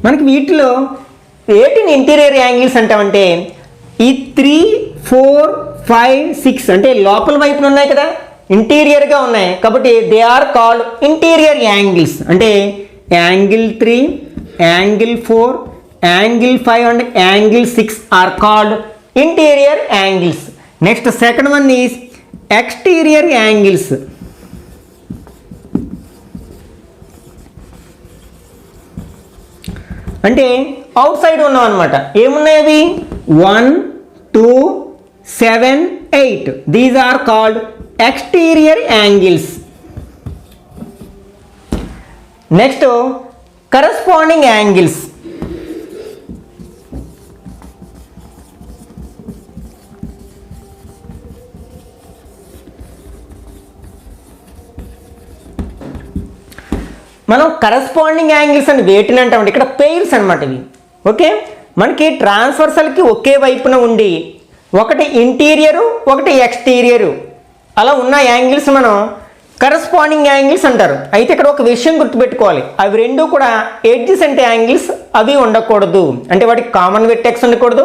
మనకి వీటిలో వేటిని ఇంటీరియర్ యాంగిల్స్ అంటామంటే ఈ 3, 4, 5, 6 అంటే లోపల వైపున ఉన్నాయి కదా, ఇంటీరియర్గా ఉన్నాయి కాబట్టి they are called interior angles. అంటే angle 3, angle 4, angle 5 and angle 6 are called interior angles. Next second one is exterior angles. అంటే అవుట్ సైడ్ ఉన్నాం అనమాట. ఏమున్నాయి అవి? 1, 2, 7, 8. These are called exterior angles. Next corresponding angles. మనం కరస్పాండింగ్ యాంగిల్స్ అని వేటిని అంటామండి, ఇక్కడ పెయిర్స్ అనమాట ఇవి. ఓకే, మనకి ట్రాన్స్వర్సల్కి ఒకే వైపున ఉండి ఒకటి ఇంటీరియరు ఒకటి ఎక్స్టీరియరు అలా ఉన్న యాంగిల్స్ మనం కరస్పాండింగ్ యాంగిల్స్ అంటారు. అయితే ఇక్కడ ఒక విషయం గుర్తుపెట్టుకోవాలి, అవి రెండు కూడా ఎడ్జసెంట్ యాంగిల్స్ అవి ఉండకూడదు. అంటే వాటికి కామన్ వెర్టెక్స్ ఉండకూడదు,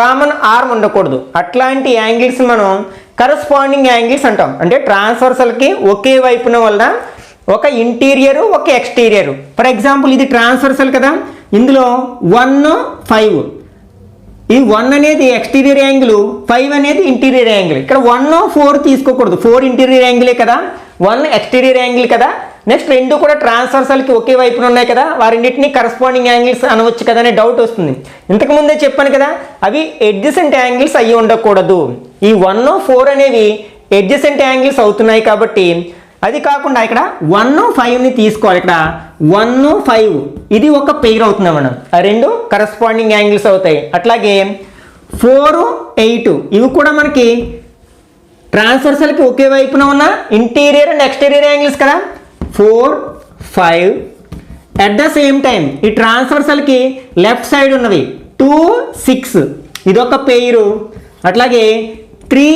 కామన్ ఆర్మ్ ఉండకూడదు. అట్లాంటి యాంగిల్స్ మనం కరస్పాండింగ్ యాంగిల్స్ అంటాం. అంటే ట్రాన్స్వర్సల్కి ఒకే వైపున వల్ల ఒక ఇంటీరియరు ఒక ఎక్స్టీరియరు. ఫర్ ఎగ్జాంపుల్ ఇది ట్రాన్స్వర్సల్ కదా, ఇందులో 1, 5. ఈ 1 అనేది ఎక్స్టీరియర్ యాంగిల్, 5 అనేది ఇంటీరియర్ యాంగిల్. ఇక్కడ 1, 4 తీసుకోకూడదు, 4 ఇంటీరియర్ యాంగిలే కదా, 1 ఎక్స్టీరియర్ యాంగిల్ కదా. నెక్స్ట్ రెండు కూడా ట్రాన్స్వర్సల్కి ఒకే వైపున ఉన్నాయి కదా, వారింటిని కరస్పాండింగ్ యాంగిల్స్ అనవచ్చు కదా అనే డౌట్ వస్తుంది. ఇంతకుముందే చెప్పాను కదా, అవి ఎడ్జసెంట్ యాంగిల్స్ అయ్యి ఉండకూడదు. ఈ 1, 4 అనేవి ఎడ్జసెంట్ యాంగిల్స్ అవుతున్నాయి కాబట్టి అది కాకుండా ఇక్కడ 1, 5ని తీసుకోవాలి. ఇక్కడ 1, 5 ఇది ఒక పెయిర్ అవుతుంది మనం, ఆ రెండు కరస్పాండింగ్ యాంగిల్స్ అవుతాయి. అట్లాగే 4, 8 ఇవి కూడా మనకి ట్రాన్స్వర్సల్కి ఒకే వైపున ఉన్న ఇంటీరియర్ అండ్ ఎక్స్టీరియర్ యాంగిల్స్ కదా. 4, 5 అట్ ద సేమ్ టైం ఈ ట్రాన్స్వర్సల్కి లెఫ్ట్ సైడ్ ఉన్నవి 2, 6 ఇదొక పెయిరు. అట్లాగే 3,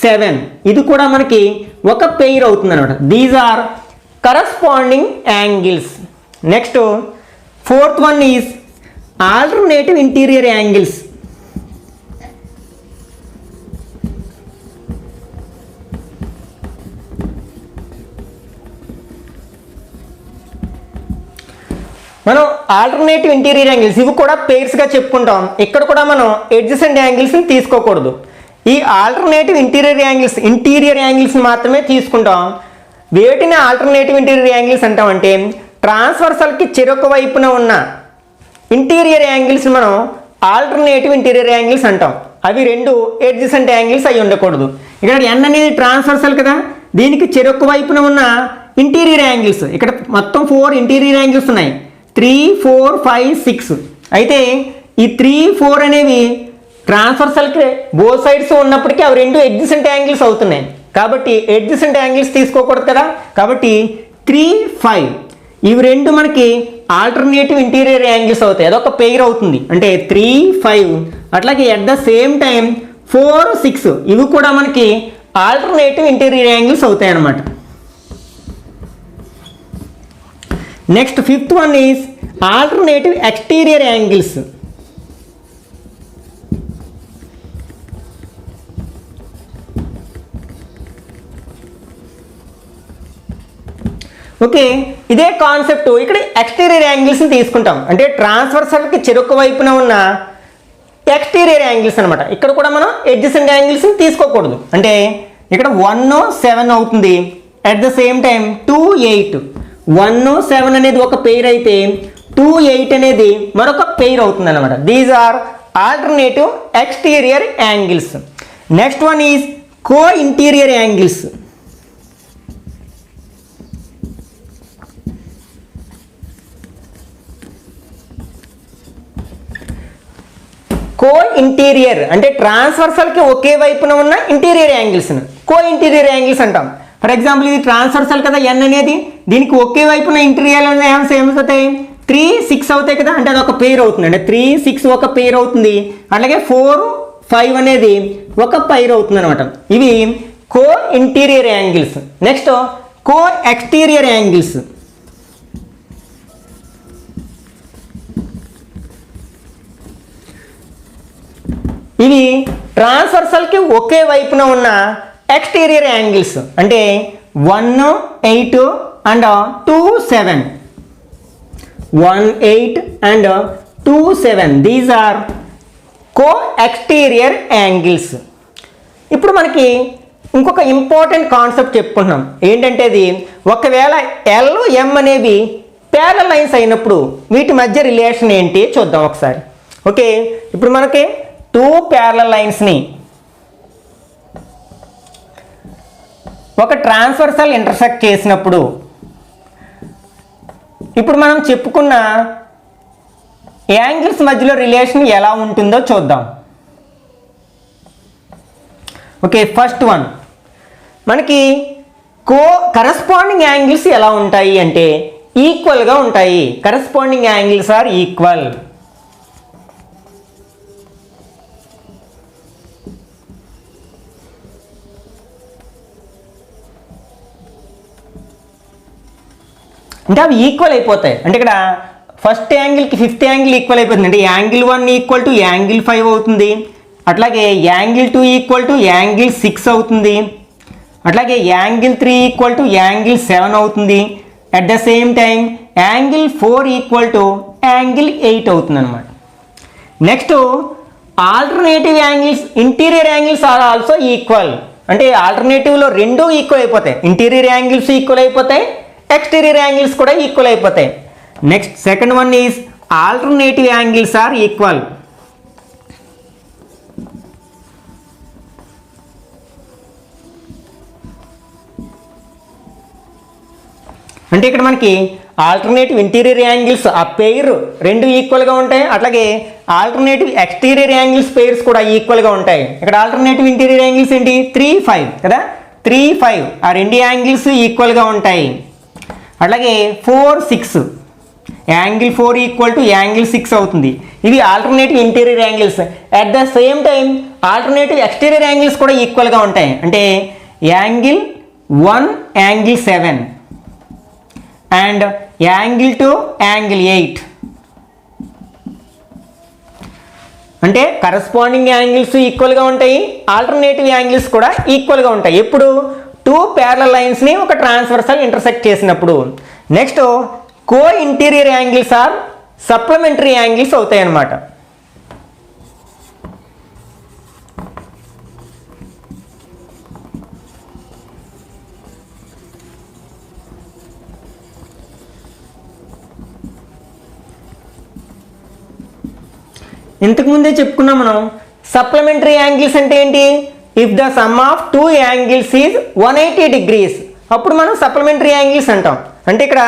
7 ఇది కూడా మనకి ఒక పెయిర్ అవుతుంది అనమాట. These are corresponding angles. Next 4th one is alternative interior angles. మనం ఆల్టర్నేటివ్ ఇంటీరియర్ యాంగిల్స్ ఇవి కూడా పెయిర్స్గా చెప్పుకుంటాం. ఇక్కడ కూడా మనం ఎడ్జసెంట్ యాంగిల్స్ని తీసుకోకూడదు. ఈ ఆల్టర్నేటివ్ ఇంటీరియర్ యాంగిల్స్ మాత్రమే తీసుకుంటాం. వేటిని ఆల్టర్నేటివ్ ఇంటీరియర్ యాంగిల్స్ అంటామంటే ట్రాన్స్వర్సల్కి చెరొక వైపున ఉన్న ఇంటీరియర్ యాంగిల్స్ మనం ఆల్టర్నేటివ్ ఇంటీరియర్ యాంగిల్స్ అంటాం. అవి రెండు ఎడ్జసెంట్ యాంగిల్స్ అయి ఉండకూడదు. ఇక్కడ n అనేది ట్రాన్స్వర్సల్ కదా, దీనికి చెరొక వైపున ఉన్న ఇంటీరియర్ యాంగిల్స్ ఇక్కడ మొత్తం 4 ఇంటీరియర్ యాంగిల్స్ ఉన్నాయి, 3, 4, 5, 6. అయితే ఈ 3, 4 అనేవి ట్రాన్స్వర్సల్కి బోత్ సైడ్స్ ఉన్నప్పటికీ అవి రెండు ఎడ్జసెంట్ యాంగిల్స్ అవుతున్నాయి కాబట్టి ఎడ్జసెంట్ యాంగిల్స్ తీసుకోకూడదు కదా. కాబట్టి 3, 5 ఇవి రెండు మనకి ఆల్టర్నేటివ్ ఇంటీరియర్ యాంగిల్స్ అవుతాయి, అదొక పెయిర్ అవుతుంది. అంటే 3, 5 అట్లాగే అట్ ద సేమ్ టైం 4, 6 ఇవి కూడా మనకి ఆల్టర్నేటివ్ ఇంటీరియర్ యాంగిల్స్ అవుతాయి అన్నమాట. Next 5th one is alternative exterior angles. Okay, ఇదే కాన్సెప్ట్ ఇక్కడ ఎక్స్టీరియర్ యాంగిల్స్ని తీసుకుంటాం. అంటే ట్రాన్స్వర్సల్కి చెరొక వైపున ఉన్న ఎక్స్టీరియర్ యాంగిల్స్ అనమాట. ఇక్కడ కూడా మనం ఎడ్జసెంట్ యాంగిల్స్ని తీసుకోకూడదు. అంటే ఇక్కడ 1, 7 అవుతుంది, అట్ ద సేమ్ టైం 2, 8. 1, 7 అనేది ఒక పెయిర్ అయితే 2, 8 అనేది మరొక పెయిర్ అవుతుంది అనమాట. These are alternative exterior angles. Next one is co interior angles. Co interior అంటే ట్రాన్స్వర్సల్కి ఒకే వైపున ఉన్న ఇంటీరియర్ యాంగిల్స్ని కో ఇంటీరియర్ యాంగిల్స్ అంటాం. ఫర్ ఎగ్జాంపుల్ ఇది ట్రాన్స్వర్సల్ కదా n అనేది, దీనికి ఒకే వైపున ఇంటీరియర్ యాంగిల్స్ ఏమవుతాయి 3, 6 అవుతాయి కదా, అంటే అది ఒక పెయిర్ అవుతుంది. అంటే 3, 6 ఒక పెయిర్ అవుతుంది. అలాగే 4, 5 అనేది ఒక పెయిర్ అవుతుంది అనమాట. ఇవి కో ఇంటీరియర్ యాంగిల్స్. నెక్స్ట్ కో ఎక్స్టీరియర్ యాంగిల్స్. ఇవి ట్రాన్స్వర్సల్కి ఒకే వైపున ఉన్న ఎక్స్టీరియర్ యాంగిల్స్. అంటే 1, 8 and 2, 7. 1, 8 and 2, 7 these are co exterior angles. ఇప్పుడు మనకి ఇంకొక ఇంపార్టెంట్ కాన్సెప్ట్ చెప్పుకుంటున్నాం. ఏంటంటే అది ఒకవేళ L, M అనేవి ప్యారలల్ లైన్స్ అయినప్పుడు వీటి మధ్య రిలేషన్ ఏంటి చూద్దాం ఒకసారి. ఓకే, ఇప్పుడు మనకి టూ ప్యారలల్ లైన్స్ని ఒక ట్రాన్స్వర్సల్ ఇంటర్సెక్ట్ చేసినప్పుడు ఇప్పుడు మనం చెప్పుకున్న యాంగిల్స్ మధ్యలో రిలేషన్ ఎలా ఉంటుందో చూద్దాం. ఓకే, ఫస్ట్ వన్ మనకి కరస్పాండింగ్ యాంగిల్స్ ఎలా ఉంటాయి అంటే ఈక్వల్గా ఉంటాయి. Corresponding angles are equal. అంటే అవి ఈక్వల్ అయిపోతాయి. అంటే ఇక్కడ ఫస్ట్ యాంగిల్కి ఫిఫ్త్ యాంగిల్ ఈక్వల్ అయిపోతుంది. అంటే యాంగిల్ 1 ఈక్వల్ టు యాంగిల్ 5 అవుతుంది. అట్లాగే యాంగిల్ 2 ఈక్వల్ టు యాంగిల్ 6 అవుతుంది. అట్లాగే యాంగిల్ 3 ఈక్వల్ టు యాంగిల్ 7 అవుతుంది. At the same time angle 4 equal to angle 8 అవుతుంది అనమాట. Next alternative angles, interior angles are also equal. అంటే ఆల్టర్నేటివ్లో రెండు ఈక్వల్ అయిపోతాయి. ఇంటీరియర్ యాంగిల్స్ ఈక్వల్ అయిపోతాయి, ఎక్స్టీరియర్ యాంగిల్స్ కూడా ఈక్వల్ అయిపోతాయి. Next second one is alternative angles are equal. అంటే ఇక్కడ మనకి ఆల్టర్నేటివ్ ఇంటీరియర్ యాంగిల్స్ ఆ పెయిర్ రెండు ఈక్వల్గా ఉంటాయి. అట్లాగే ఆల్టర్నేటివ్ ఎక్స్టీరియర్ యాంగిల్స్ పెయిర్స్ కూడా ఈక్వల్గా ఉంటాయి. ఇక్కడ ఆల్టర్నేటివ్ ఇంటీరియర్ యాంగిల్స్ ఏంటి 3, 5 కదా, 3, 5 ఆ రెండు యాంగిల్స్ ఈక్వల్గా ఉంటాయి. అట్లాగే 4, 6 యాంగిల్ 4 ఈక్వల్ టు యాంగిల్ 6 అవుతుంది. ఇవి alternative interior angles. At the same time alternative exterior angles కూడా ఈక్వల్గా ఉంటాయి. అంటే angle 1 angle 7 and angle 2 angle 8. అంటే కరస్పాండింగ్ యాంగిల్స్ ఈక్వల్గా ఉంటాయి, ఆల్టర్నేటివ్ యాంగిల్స్ కూడా ఈక్వల్గా ఉంటాయి. ఎప్పుడు టూ ప్యారలల్ లైన్స్ని ఒక ట్రాన్స్వర్సల్ ఇంటర్సెక్ట్ చేసినప్పుడు. Next co interior angles are supplementary angles అవుతాయి అన్నమాట. ఇంతకుముందే చెప్పుకున్నాం మనం. సప్లిమెంటరీ యాంగిల్స్ అంటే ఏంటి? If the sum of two angles is 180 degrees, అప్పుడు మనం సప్లిమెంటరీ యాంగిల్స్ అంటాం. అంటే ఇక్కడ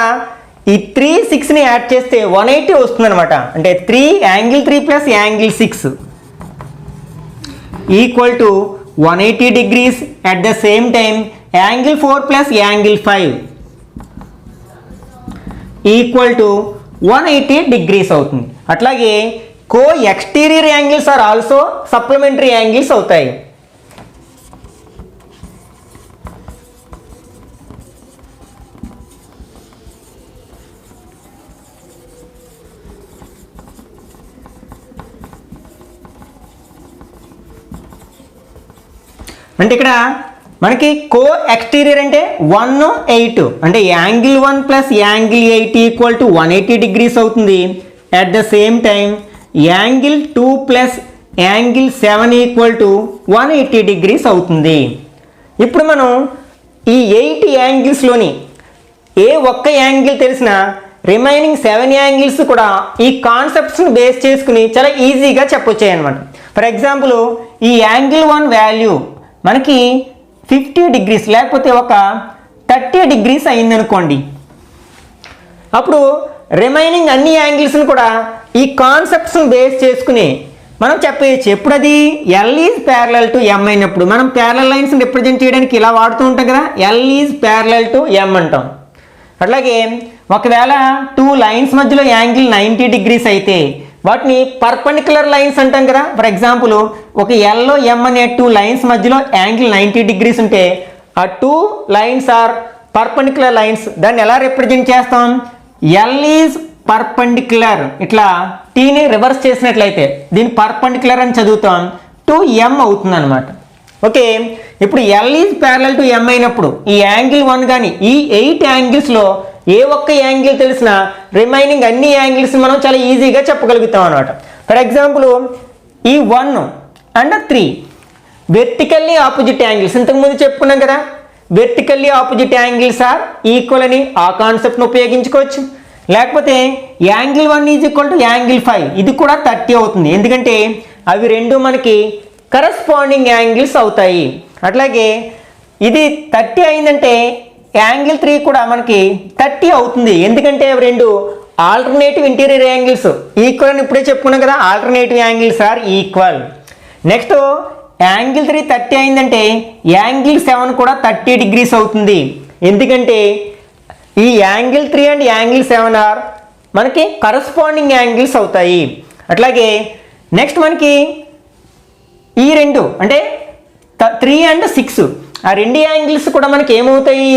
ఈ 3, 6ని యాడ్ చేస్తే 180 వస్తుంది అనమాట. అంటే angle 3 plus angle 6 equal to 180 degrees. At the same time angle 4 plus angle 5 equal to 180 degrees అవుతుంది. అట్లాగే co exterior angles are also supplementary angles అవుతాయి. అంటే ఇక్కడ మనకి కో ఎక్స్టీరియర్ అంటే 1, 8 అంటే angle 1 plus angle 8 equal to 180 degrees అవుతుంది. At the same time angle 2 plus angle 7 equal to 180 degrees అవుతుంది. ఇప్పుడు మనం ఈ 8 యాంగిల్స్లోని ఏ ఒక్క యాంగిల్ తెలిసినా రిమైనింగ్ 7 యాంగిల్స్ కూడా ఈ కాన్సెప్ట్స్ని బేస్ చేసుకుని చాలా ఈజీగా చెప్పొచ్చాయి అనమాట. ఫర్ ఎగ్జాంపుల్ ఈ యాంగిల్ 1 వాల్యూ మనకి 50 degrees లేకపోతే ఒక 30 degrees అయిందనుకోండి. అప్పుడు రిమైనింగ్ అన్ని యాంగిల్స్ని కూడా ఈ కాన్సెప్ట్స్ని బేస్ చేసుకుని మనం చెప్పేయచ్చు. ఎప్పుడు అది ఎల్ ఈజ్ ప్యారలల్ టు ఎం అయినప్పుడు. మనం ప్యారలల్ లైన్స్ని రిప్రజెంట్ చేయడానికి ఇలా వాడుతూ ఉంటాం కదా, ఎల్ ఈజ్ ప్యారలల్ టు ఎం అంటాం. అట్లాగే ఒకవేళ 2 లైన్స్ మధ్యలో యాంగిల్ 90 degrees అయితే వాటిని పర్పెండిక్యులర్ లైన్స్ అంటాం కదా. ఫర్ ఎగ్జాంపుల్ ఒక ఎల్లో ఎం అనే 2 లైన్స్ మధ్యలో యాంగిల్ 90 degrees ఉంటే ఆ 2 లైన్స్ ఆర్ పర్పెండిక్యులర్ లైన్స్. దాన్ని ఎలా రిప్రజెంట్ చేస్తాం? ఎల్ ఈజ్ పర్పెండిక్యులర్, ఇట్లా టీని రివర్స్ చేసినట్లయితే దీన్ని పర్పెండిక్యులర్ అని చదువుతాం, 2m అవుతుంది అనమాట. ఓకే, ఇప్పుడు ఎల్ ఈజ్ ప్యారలల్ టు ఎం అయినప్పుడు ఈ యాంగిల్ 1 కానీ ఈ 8 యాంగిల్స్లో ఏ ఒక్క యాంగిల్ తెలిసినా రిమైనింగ్ అన్ని యాంగిల్స్ మనం చాలా ఈజీగా చెప్పగలుగుతాం అనమాట. ఫర్ ఎగ్జాంపుల్ ఈ 1 అండ్ 3 వెర్టికల్లీ ఆపోజిట్ యాంగిల్స్. ఇంతకుముందు చెప్పుకున్నాం కదా, vertically opposite angles are equal అని ఆ కాన్సెప్ట్ను ఉపయోగించుకోవచ్చు. లేకపోతే angle 1 is equal to angle 5, ఇది కూడా 30 అవుతుంది. ఎందుకంటే అవి రెండు మనకి కరస్పాండింగ్ యాంగిల్స్ అవుతాయి. అట్లాగే ఇది 30 అయిందంటే యాంగిల్ 3 కూడా మనకి 30 అవుతుంది. ఎందుకంటే అవి రెండు ఆల్టర్నేటివ్ ఇంటీరియర్ యాంగిల్స్. ఈక్వల్ అని ఇప్పుడే చెప్పుకున్నాం కదా, alternative angles are equal. Next angle 3 30 అయిందంటే యాంగిల్ 7 కూడా 30 డిగ్రీస్ అవుతుంది. ఎందుకంటే ఈ యాంగిల్ 3 అండ్ యాంగిల్ 7 ఆర్ మనకి కరస్పాండింగ్ యాంగిల్స్ అవుతాయి. అట్లాగే నెక్స్ట్ మనకి ఈ రెండు అంటే 3 అండ్ 6 ఆ రెండు యాంగిల్స్ కూడా మనకి ఏమవుతాయి,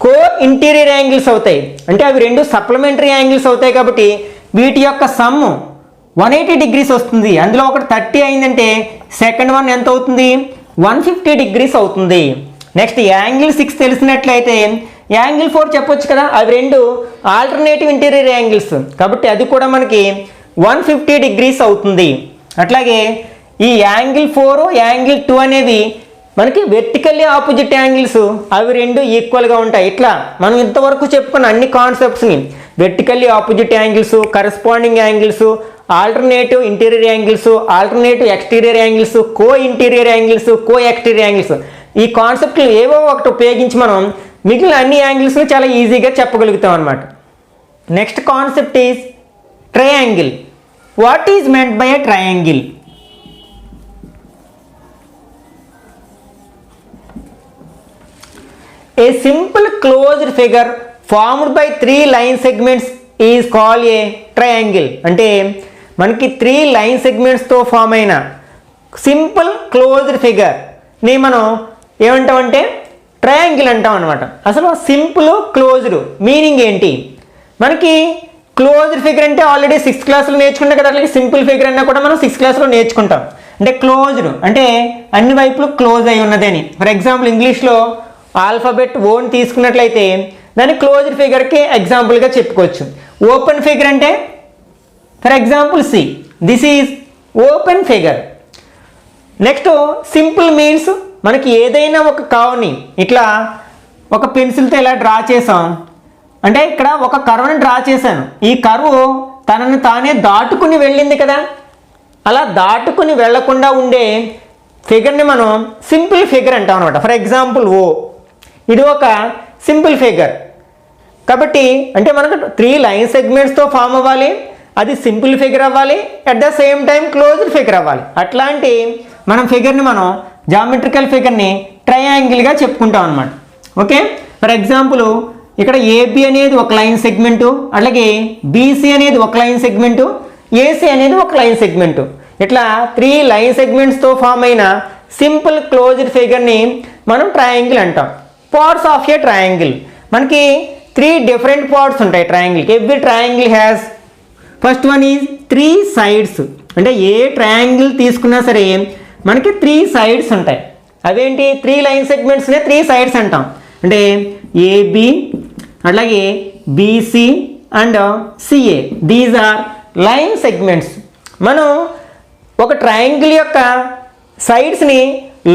కో ఇంటీరియర్ యాంగిల్స్ అవుతాయి. అంటే అవి రెండు సప్లిమెంటరీ యాంగిల్స్ అవుతాయి. కాబట్టి వీటి యొక్క సమ్ 180 డిగ్రీస్ వస్తుంది. అందులో ఒకటి 30 అయిందంటే సెకండ్ వన్ ఎంత అవుతుంది, 150 డిగ్రీస్ అవుతుంది. నెక్స్ట్ యాంగిల్ 6 తెలిసినట్లయితే యాంగిల్ 4 చెప్పొచ్చు కదా, అవి రెండు ఆల్టర్నేటివ్ ఇంటీరియర్ యాంగిల్స్. కాబట్టి అది కూడా మనకి 150 డిగ్రీస్ అవుతుంది. అట్లాగే ఈ యాంగిల్ 4 యాంగిల్ 2 అనేవి మనకి వెర్టికల్లీ ఆపోజిట్ యాంగిల్స్, అవి రెండు ఈక్వల్గా ఉంటాయి. ఇట్లా మనం ఇంతవరకు చెప్పుకున్న అన్ని కాన్సెప్ట్స్ని vertically opposite angles, corresponding angles, alternative interior angles, alternative exterior angles, co interior angles, co exterior angles, ఈ కాన్సెప్ట్లు ఏవో ఒకటి ఉపయోగించి మనం మిగిలిన అన్ని యాంగిల్స్ని చాలా ఈజీగా చెప్పగలుగుతాం అన్నమాట. Next concept is triangle. What is meant by a triangle? A simple closed figure formed by 3 line segments is called a triangle. అంటే మనకి 3 లైన్ సెగ్మెంట్స్తో ఫామ్ అయిన సింపుల్ క్లోజ్డ్ ఫిగర్ని మనం ఏమంటామంటే ట్రయాంగిల్ అంటాం అనమాట. అసలు సింపుల్ క్లోజ్డ్ మీనింగ్ ఏంటి? మనకి క్లోజ్డ్ ఫిగర్ అంటే ఆల్రెడీ 6th క్లాస్లో నేర్చుకుంటాం కదా, అట్లాగే సింపుల్ ఫిగర్ అన్నా కూడా మనం 6th క్లాస్లో నేర్చుకుంటాం. అంటే క్లోజ్డ్ అంటే అన్ని వైపులు క్లోజ్ అయి ఉన్నదని. ఫర్ ఎగ్జాంపుల్ ఇంగ్లీష్లో ఆల్ఫాబెట్ ఓన్ తీసుకున్నట్లయితే దాన్ని క్లోజ్డ్ ఫిగర్కి ఎగ్జాంపుల్గా చెప్పుకోవచ్చు. ఓపెన్ ఫిగర్ అంటే for example C, this is open figure. Next simple means మనకి ఏదైనా ఒక కర్వ్ని ఇట్లా ఒక పెన్సిల్తో ఇలా డ్రా చేసాం అంటే ఇక్కడ ఒక కర్వ్ని డ్రా చేశాను, ఈ కర్వ్ తనను తానే దాటుకుని వెళ్ళింది కదా, అలా దాటుకుని వెళ్లకుండా ఉండే ఫిగర్ని మనం సింపుల్ ఫిగర్ అంటాం అనమాట. ఫర్ ఎగ్జాంపుల్ ఓ, ఇది ఒక సింపుల్ ఫిగర్. కాబట్టి అంటే మనకు 3 లైన్ సెగ్మెంట్స్తో ఫామ్ అవ్వాలి, అది సింపుల్ ఫిగర్ అవ్వాలి, at the same time closed figure అవ్వాలి. అట్లాంటి మనం ఫిగర్ని మనం జామెట్రికల్ ఫిగర్ని ట్రయాంగిల్గా చెప్పుకుంటాం అనమాట. ఓకే, ఫర్ ఎగ్జాంపుల్ ఇక్కడ ఏబి అనేది ఒక లైన్ సెగ్మెంటు, అలాగే బీసీ అనేది ఒక లైన్ సెగ్మెంటు, ఏసీ అనేది ఒక లైన్ సెగ్మెంటు. ఇట్లా 3 లైన్ సెగ్మెంట్స్తో ఫామ్ అయిన సింపుల్ క్లోజ్డ్ ఫిగర్ని మనం ట్రయాంగిల్ అంటాం. పార్ట్స్ ఆఫ్ ఏ ట్రయాంగిల్, మనకి 3 డిఫరెంట్ పార్ట్స్ ఉంటాయి ట్రయాంగిల్కి. Every triangle has first one is 3 sides. అంటే ఏ ట్రయాంగిల్ తీసుకున్నా సరే మనకి 3 సైడ్స్ ఉంటాయి. అవేంటి 3 లైన్ సెగ్మెంట్స్నే 3 సైడ్స్ అంటాం. అంటే ఏబి, అట్లాగే BC and CA, these are line segments. మనం ఒక ట్రయాంగిల్ యొక్క సైడ్స్ని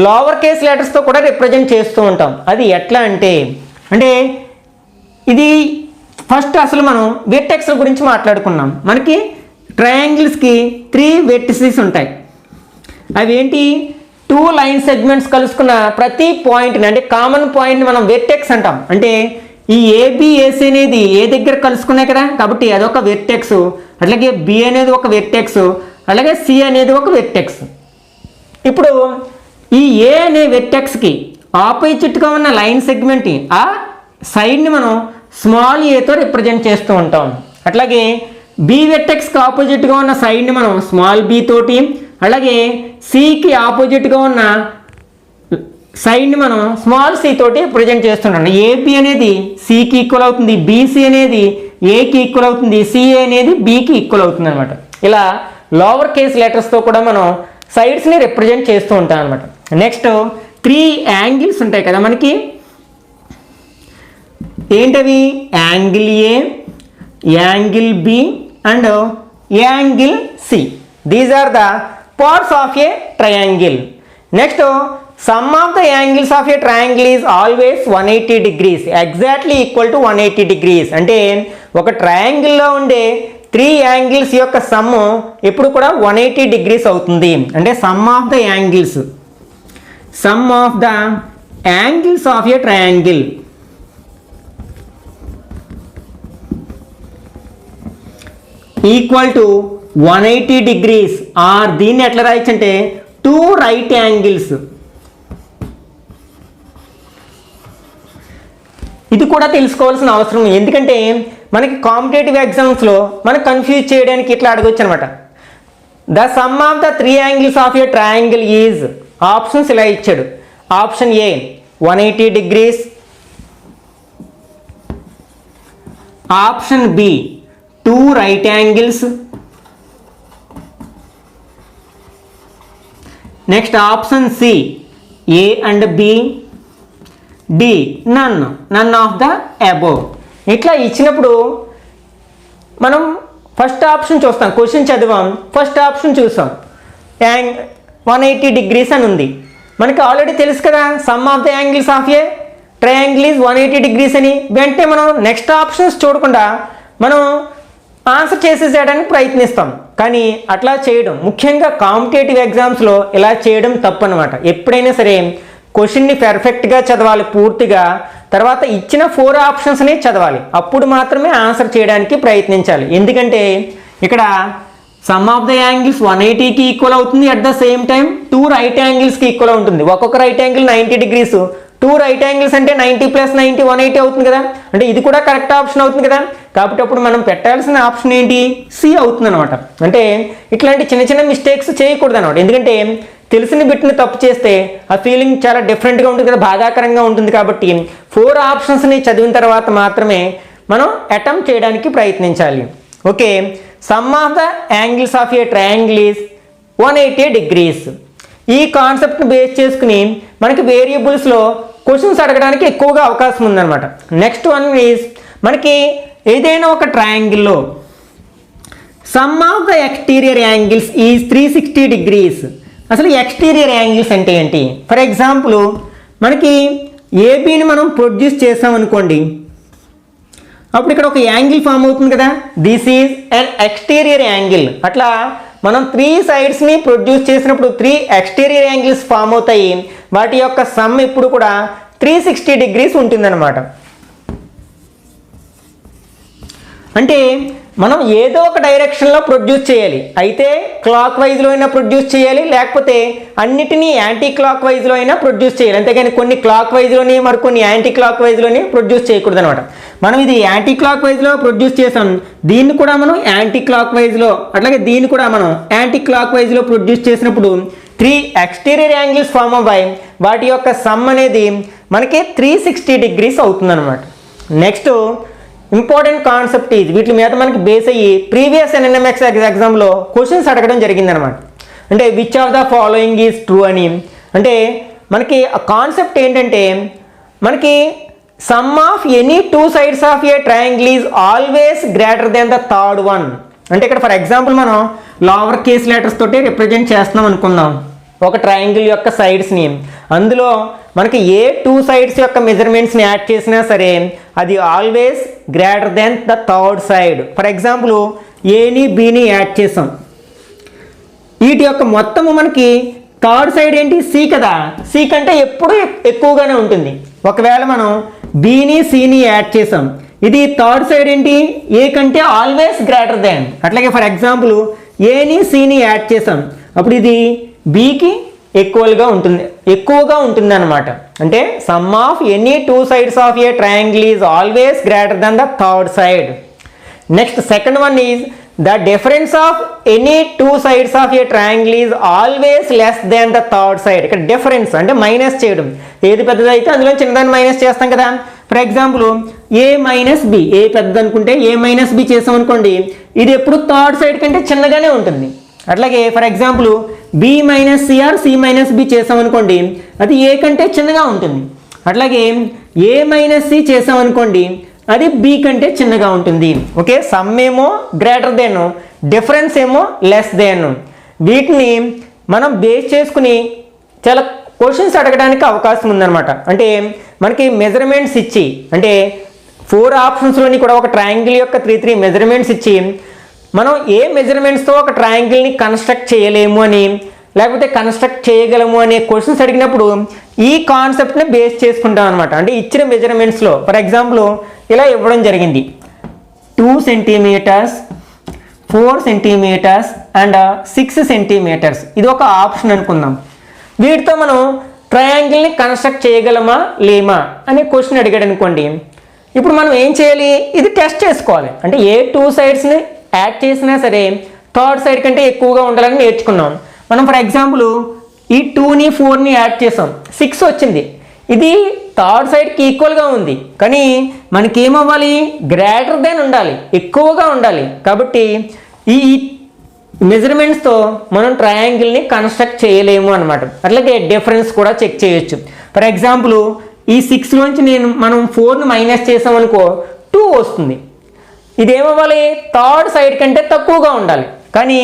లోవర్ కేస్ లెటర్స్తో కూడా రిప్రజెంట్ చేస్తూ ఉంటాం. అది ఎట్లా అంటే ఇది ఫస్ట్ అసలు మనం వెర్టెక్స్ల గురించి మాట్లాడుకున్నాం. మనకి ట్రయాంగిల్స్కి 3 వెర్టిసెస్ ఉంటాయి. అవి ఏంటి, 2 లైన్ సెగ్మెంట్స్ కలుసుకున్న ప్రతి పాయింట్ని అంటే కామన్ పాయింట్ని మనం వెర్టెక్స్ అంటాం. అంటే ఈ ఏబిఏసి అనేది ఏ దగ్గర కలుసుకున్నాయి కదా, కాబట్టి అదొక వెర్టెక్స్. అట్లాగే బి అనేది ఒక వెర్టెక్స్, అలాగే సి అనేది ఒక వెర్టెక్స్. ఇప్పుడు ఈ ఏ అనే వెర్టెక్స్కి ఆపోజిట్గా ఉన్న లైన్ సెగ్మెంట్ ఆ సైడ్ని మనం స్మాల్ ఏతో రిప్రజెంట్ చేస్తూ ఉంటాం. అట్లాగే బి వెర్టెక్స్కి ఆపోజిట్గా ఉన్న సైడ్ని మనం స్మాల్ బి తోటి, అలాగే సికి ఆపోజిట్గా ఉన్న సైడ్ని మనం స్మాల్ సి తోటి రిప్రజెంట్ చేస్తుంటాం. ఏబి అనేది సికి ఈక్వల్ అవుతుంది, బీసీ అనేది ఏకి ఈక్వల్ అవుతుంది, సిఏ అనేది బికి ఈక్వల్ అవుతుంది అనమాట. ఇలా లోవర్ కేస్ లెటర్స్తో కూడా మనం సైడ్స్ని రిప్రజెంట్ చేస్తూ ఉంటాం అనమాట. నెక్స్ట్ 3 యాంగిల్స్ ఉంటాయి కదా మనకి, ఏంటవి, angle A, angle B and angle C. These are the parts of a triangle. Next sum of the angles of a triangle is always 180 degrees, exactly equal to 180 degrees. అంటే ఒక ట్రయాంగిల్లో ఉండే 3 angles యొక్క some ఎప్పుడు కూడా 180 degrees అవుతుంది. అంటే sum of the angles of a triangle equal to 180 degrees, or దీన్ని ఎట్లా రాయొచ్చు అంటే 2 right angles. ఇది కూడా తెలుసుకోవాల్సిన అవసరం, ఎందుకంటే మనకి కాంపిటేటివ్ ఎగ్జామ్స్లో మనకు కన్ఫ్యూజ్ చేయడానికి ఇట్లా అడగొచ్చు అనమాట. The sum of the 3 angles of a triangle is, options ఇలా ఇచ్చాడు. Option A 180 degrees, option B 2 right angles, next option C A and B, D none of the above. ఇట్లా ఇచ్చినప్పుడు మనం ఫస్ట్ ఆప్షన్ చూస్తాం, క్వశ్చన్ చదివాం, first option చూసాం, 180 degrees అని ఉంది. మనకి ఆల్రెడీ తెలుసు కదా sum of the angles of a triangle is 180 degrees అని. వెంటనే మనం నెక్స్ట్ ఆప్షన్స్ చూడకుండా మనం ఆన్సర్ చేసేసేయడానికి ప్రయత్నిస్తాం, కానీ అట్లా చేయడం, ముఖ్యంగా కాంపిటేటివ్ ఎగ్జామ్స్లో ఇలా చేయడం తప్పు అనమాట. ఎప్పుడైనా సరే క్వశ్చన్ని పర్ఫెక్ట్గా చదవాలి పూర్తిగా, తర్వాత ఇచ్చిన 4 ఆప్షన్స్ని చదవాలి, అప్పుడు మాత్రమే ఆన్సర్ చేయడానికి ప్రయత్నించాలి. ఎందుకంటే ఇక్కడ సమ్ ఆఫ్ ద యాంగిల్స్ 180కి ఈక్వల్ అవుతుంది, at the same time 2 right angles equal ఉంటుంది. ఒక్కొక్క right angle 90 degrees, 2 right angles అంటే 90 + 90 180 అవుతుంది కదా, అంటే ఇది కూడా కరెక్ట్ ఆప్షన్ అవుతుంది కదా. కాబట్టి అప్పుడు మనం పెట్టాల్సిన ఆప్షన్ ఏంటి, సి అవుతుంది అనమాట. అంటే ఇట్లాంటి చిన్న చిన్న మిస్టేక్స్ చేయకూడదు అనమాట, ఎందుకంటే తెలిసిన బిట్ని తప్పు చేస్తే ఆ ఫీలింగ్ చాలా డిఫరెంట్గా ఉంటుంది కదా, బాధాకరంగా ఉంటుంది. కాబట్టి 4 ఆప్షన్స్ని చదివిన తర్వాత మాత్రమే మనం అటెంప్ట్ చేయడానికి ప్రయత్నించాలి. Okay, some of the angles of a triangle is 180 degrees. ఈ కాన్సెప్ట్ని బేస్ చేసుకుని మనకి వేరియబుల్స్లో క్వశ్చన్స్ అడగడానికి ఎక్కువగా అవకాశం ఉందన్నమాట. నెక్స్ట్ వన్ ఈజ్ మనకి ఏదైనా ఒక ట్రయాంగిల్లో sum of the exterior angles is 360 degrees. అసలు ఎక్స్టీరియర్ యాంగిల్స్ అంటే ఏంటి? ఫర్ ఎగ్జాంపుల్ మనకి ఏబీని మనం ప్రొడ్యూస్ చేసామనుకోండి, అప్పుడు ఇక్కడ ఒక యాంగిల్ ఫామ్ అవుతుంది కదా, this is an exterior angle. అట్లా మనం 3 సైడ్స్ని ప్రొడ్యూస్ చేసినప్పుడు 3 ఎక్స్టీరియర్ యాంగిల్స్ ఫామ్ అవుతాయి. వాటి యొక్క సమ్ ఇప్పుడు కూడా 360 degrees ఉంటుందన్నమాట. అంటే మనం ఏదో ఒక డైరెక్షన్లో ప్రొడ్యూస్ చేయాలి, అయితే క్లాక్ వైజ్లో అయినా ప్రొడ్యూస్ చేయాలి, లేకపోతే అన్నిటినీ యాంటీ క్లాక్ వైజ్లో అయినా ప్రొడ్యూస్ చేయాలి. అంతేగాని కొన్ని క్లాక్ వైజ్లోని మరికొన్ని యాంటీ క్లాక్ వైజ్లోని ప్రొడ్యూస్ చేయకూడదు అనమాట. మనం ఇది యాంటీ క్లాక్ వైజ్లో ప్రొడ్యూస్ చేసాం, దీన్ని కూడా మనం యాంటీ క్లాక్ వైజ్లో, అట్లాగే దీన్ని కూడా మనం యాంటీ క్లాక్ వైజ్లో ప్రొడ్యూస్ చేసినప్పుడు 3 ఎక్స్టీరియర్ యాంగిల్స్ ఫామ్ అవ్వాయి. వాటి యొక్క సమ్ అనేది మనకి 360 degrees అవుతుందన్నమాట. నెక్స్ట్ ఇంపార్టెంట్ కాన్సెప్ట్ ఇది, వీటి మీద మనకి బేస్ అయ్యి ప్రీవియస్ ఎన్ఎంఎక్స్ ఎగ్జామ్లో క్వశ్చన్స్ అడగడం జరిగిందనమాట. అంటే which of the following is true అని. అంటే మనకి ఆ కాన్సెప్ట్ ఏంటంటే మనకి some of any 2 sides of a triangle is always greater than the third one. అంటే ఇక్కడ ఫర్ ఎగ్జాంపుల్ మనం లోవర్ కేస్ లెటర్స్ తోటి రిప్రజెంట్ చేస్తున్నాం అనుకుందాం ఒక ట్రయాంగిల్ యొక్క సైడ్స్ని. అందులో మనకి ఏ 2 sides యొక్క మెజర్మెంట్స్ని యాడ్ చేసినా సరే అది always greater than the third side. For example ఏని బీని యాడ్ చేసాం, వీటి యొక్క మొత్తము మనకి థర్డ్ సైడ్ ఏంటి, సి కదా, సి కంటే ఎప్పుడు ఎక్కువగానే ఉంటుంది. ఒకవేళ మనం బీని సిని యాడ్ చేసాం, ఇది థర్డ్ సైడ్ ఏంటి, ఏ కంటే ఆల్వేస్ గ్రేటర్ దెన్. అట్లాగే ఫర్ ఎగ్జాంపుల్ ఏని సిని యాడ్ చేసాం, అప్పుడు ఇది బీకి ఎక్కువగా ఉంటుంది అనమాట. అంటే sum of any 2 sides of a triangle is always greater than the third side. Next second one is the difference of any 2 sides of a triangle is always less than the third side. ఇక్కడ difference అంటే minus చేయడం, ఏది పెద్దదైతే అందులో చిన్నదాన్ని minus చేస్తాం కదా. For example A minus B, A పెద్దది అనుకుంటే ఏ మైనస్ బి చేసాం అనుకోండి, ఇది ఎప్పుడు థర్డ్ సైడ్ కంటే చిన్నగానే ఉంటుంది. అట్లాగే for example B minus C or C minus B చేసామనుకోండి, అది ఏ కంటే చిన్నగా ఉంటుంది. అట్లాగే ఏ మైనస్ సి చేసామనుకోండి, అది బి కంటే చిన్నగా ఉంటుంది. ఓకే, సమ్ ఏమో గ్రేటర్ దెన్, డిఫరెన్స్ ఏమో లెస్ దెన్. వీటిని మనం బేస్ చేసుకుని చాలా క్వశ్చన్స్ అడగడానికి అవకాశం ఉందన్నమాట. అంటే మనకి మెజర్మెంట్స్ ఇచ్చి, అంటే 4 ఆప్షన్స్లోని కూడా ఒక ట్రయాంగిల్ యొక్క 3 మెజర్మెంట్స్ ఇచ్చి మనం ఏ మెజర్మెంట్స్తో ఒక ట్రయాంగిల్ని కన్స్ట్రక్ట్ చేయలేము అని, లేకపోతే కన్స్ట్రక్ట్ చేయగలము అనే క్వశ్చన్స్ అడిగినప్పుడు ఈ కాన్సెప్ట్ని బేస్ చేసుకుంటాం అనమాట. అంటే ఇచ్చిన మెజర్మెంట్స్లో ఫర్ ఎగ్జాంపుల్ ఇలా ఇవ్వడం జరిగింది, 2 సెంటీమీటర్స్, 4 సెంటీమీటర్స్ అండ్ 6 సెంటీమీటర్స్. ఇది ఒక ఆప్షన్ అనుకుందాం. వీటితో మనం ట్రయాంగిల్ని కన్స్ట్రక్ట్ చేయగలమా లేమా అనే క్వశ్చన్ అడిగాడు అనుకోండి. ఇప్పుడు మనం ఏం చేయాలి, ఇది టెస్ట్ చేసుకోవాలి. అంటే ఏ 2 సైడ్స్ని యాడ్ చేసినా సరే థర్డ్ సైడ్ కంటే ఎక్కువగా ఉండాలని నేర్చుకున్నాం. మనం ఫర్ ఎగ్జాంపుల్ ఈ 2ని 4ని యాడ్ చేసాం, 6 వచ్చింది. ఇది థర్డ్ సైడ్కి ఈక్వల్గా ఉంది, కానీ మనకి ఏమవ్వాలి, గ్రేటర్ దెన్ ఉండాలి, ఎక్కువగా ఉండాలి. కాబట్టి ఈ మెజర్మెంట్స్తో మనం ట్రయాంగిల్ని కన్స్ట్రక్ట్ చేయలేము అనమాట. అట్లాగే డిఫరెన్స్ కూడా చెక్ చేయొచ్చు. ఫర్ ఎగ్జాంపుల్ ఈ 6లోంచి మనం 4ని మైనస్ చేసామనుకో 2 వస్తుంది. ఇదేమవ్వాలి, థర్డ్ సైడ్ కంటే తక్కువగా ఉండాలి. కానీ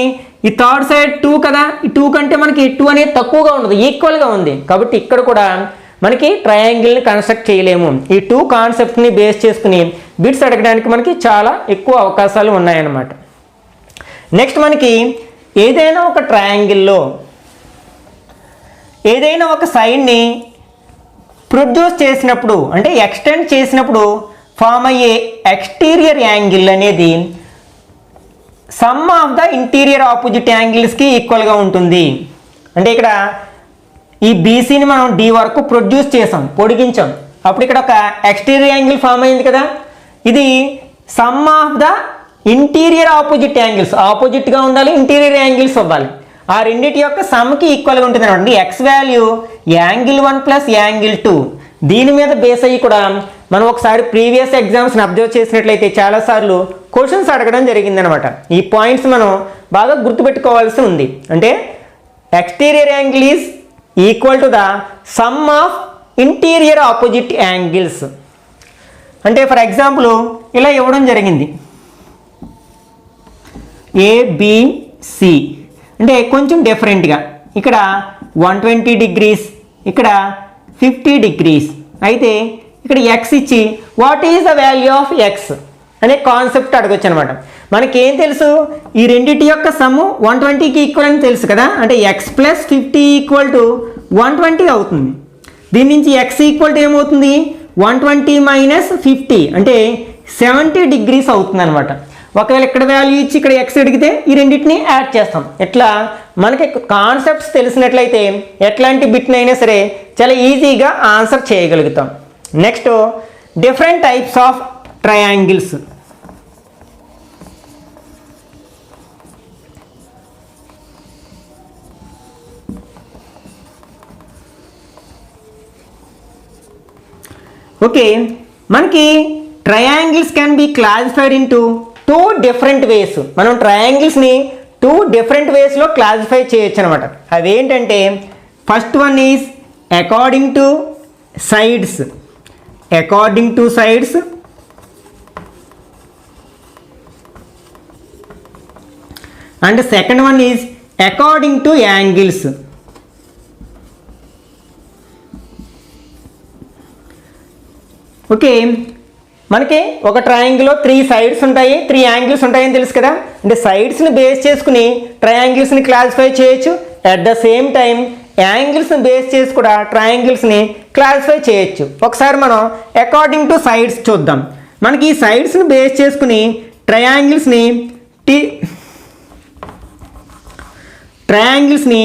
ఈ థర్డ్ సైడ్ 2 కదా, ఈ 2 కంటే మనకి 2 అనేది తక్కువగా ఉండదు, ఈక్వల్గా ఉంది. కాబట్టి ఇక్కడ కూడా మనకి ట్రయాంగిల్ని కన్స్ట్రక్ట్ చేయలేము. ఈ 2 కాన్సెప్ట్ని బేస్ చేసుకుని బిట్స్ అడగడానికి మనకి చాలా ఎక్కువ అవకాశాలు ఉన్నాయన్నమాట. నెక్స్ట్ మనకి ఏదైనా ఒక ట్రయాంగిల్లో ఏదైనా ఒక సైడ్ని ప్రొడ్యూస్ చేసినప్పుడు, అంటే ఎక్స్టెండ్ చేసినప్పుడు ఫామ్ అయ్యే ఎక్స్టీరియర్ యాంగిల్ అనేది sum of the interior opposite యాంగిల్స్కి ఈక్వల్గా ఉంటుంది. అంటే ఇక్కడ ఈ బీసీని మనం డి వరకు ప్రొడ్యూస్ చేసాం, పొడిగించాం. అప్పుడు ఇక్కడ ఒక ఎక్స్టీరియర్ యాంగిల్ ఫామ్ అయింది కదా, ఇది some of the interior opposite angles, ఆపోజిట్గా ఉండాలి, ఇంటీరియర్ యాంగిల్స్ అవ్వాలి. ఆ రెండింటి యొక్క సమ్కి ఈక్వల్గా ఉంటుంది అనమాట. X value angle 1 plus angle 2. దీని మీద బేస్ అయ్యి కూడా మనం ఒకసారి ప్రీవియస్ ఎగ్జామ్స్ని అబ్జర్వ్ చేసినట్లయితే చాలాసార్లు క్వశ్చన్స్ అడగడం జరిగిందనమాట. ఈ పాయింట్స్ మనం బాగా గుర్తుపెట్టుకోవాల్సి ఉంది. అంటే exterior angle is equal to the sum of interior opposite angles. అంటే ఫర్ ఎగ్జాంపుల్ ఇలా ఇవ్వడం జరిగింది, ఏబిసి. అంటే కొంచెం డిఫరెంట్గా ఇక్కడ 120 డిగ్రీస్, ఇక్కడ 50 డిగ్రీస్. అయితే ఇక్కడ ఎక్స్ ఇచ్చి what is the value of X అనే కాన్సెప్ట్ అడగొచ్చు అనమాట. మనకేం తెలుసు, ఈ రెండింటి యొక్క సమ్ము 120కి ఈక్వల్ అని తెలుసు కదా. అంటే ఎక్స్ ప్లస్ 50 ఈక్వల్ టు 120 అవుతుంది. దీని నుంచి ఎక్స్ ఈక్వల్ టు ఏమవుతుంది, 120 మైనస్ 50 అంటే 70 డిగ్రీస్ అవుతుంది అనమాట. ఒకవేళ ఇక్కడ వాల్యూ ఇచ్చి ఇక్కడ ఎక్స్ అడిగితే ఈ రెండింటిని యాడ్ చేస్తాం. ఇట్లా మనకి కాన్సెప్ట్స్ తెలిసినట్లయితే ఎట్లాంటి బిట్ని అయినా సరే చాలా ఈజీగా ఆన్సర్ చేయగలుగుతాం. Next different types of triangles. Okay, మనకి triangles can be classified into 2 different ways. మనం ట్రయాంగిల్స్ని 2 డిఫరెంట్ వేస్లో క్లాసిఫై చేయొచ్చు అనమాట. అవేంటంటే first one is according to sides, according to sides. And second one is according to angles. Okay, మనకి ఒక ట్రయాంగిల్లో 3 sides ఉంటాయి, 3 యాంగిల్స్ ఉంటాయని తెలుసు కదా. అంటే సైడ్స్ని బేస్ చేసుకుని ట్రయాంగిల్స్ని క్లాసిఫై చేయొచ్చు. అట్ ద సేమ్ టైం యాంగిల్స్ని బేస్ చేసి కూడా ట్రయాంగిల్స్ని క్లాసిఫై చేయొచ్చు. ఒకసారి మనం అకార్డింగ్ టు సైడ్స్ చూద్దాం. మనకి ఈ సైడ్స్ని బేస్ చేసుకుని ట్రయాంగిల్స్ని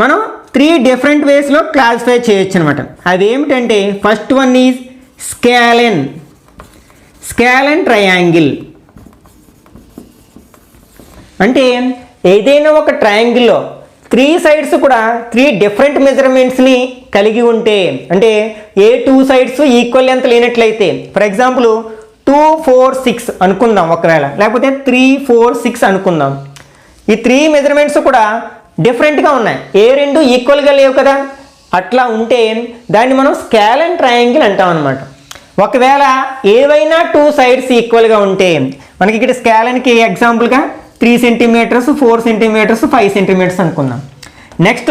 మనం 3 డిఫరెంట్ వేస్లో క్లాసిఫై చేయొచ్చు అనమాట. అదేమిటంటే ఫస్ట్ వన్ ఈజ్ స్కాలెన్ ట్రయాంగిల్. అంటే ఏదైనా ఒక ట్రయాంగిల్లో 3 సైడ్స్ కూడా 3 డిఫరెంట్ మెజర్మెంట్స్ని కలిగి ఉంటే, అంటే ఏ 2 సైడ్స్ ఈక్వల్ లెంత్ లేనట్లయితే, ఫర్ ఎగ్జాంపుల్ 2, 4, 6 అనుకుందాం ఒకవేళ, లేకపోతే 3, 4, 6 అనుకుందాం. ఈ 3 మెజర్మెంట్స్ కూడా డిఫరెంట్గా ఉన్నాయి, ఏ 2 ఈక్వల్గా లేవు కదా. అట్లా ఉంటే దాన్ని మనం స్కాలెన్ ట్రయాంగిల్ అంటాం అనమాట. ఒకవేళ ఏవైనా 2 సైడ్స్ ఈక్వల్గా ఉంటే, మనకి ఇక్కడ స్కాలెన్కి ఎగ్జాంపుల్గా 3 సెంటీమీటర్స్, 4 సెంటీమీటర్స్, 5 సెంటీమీటర్స్ అనుకుందాం. Next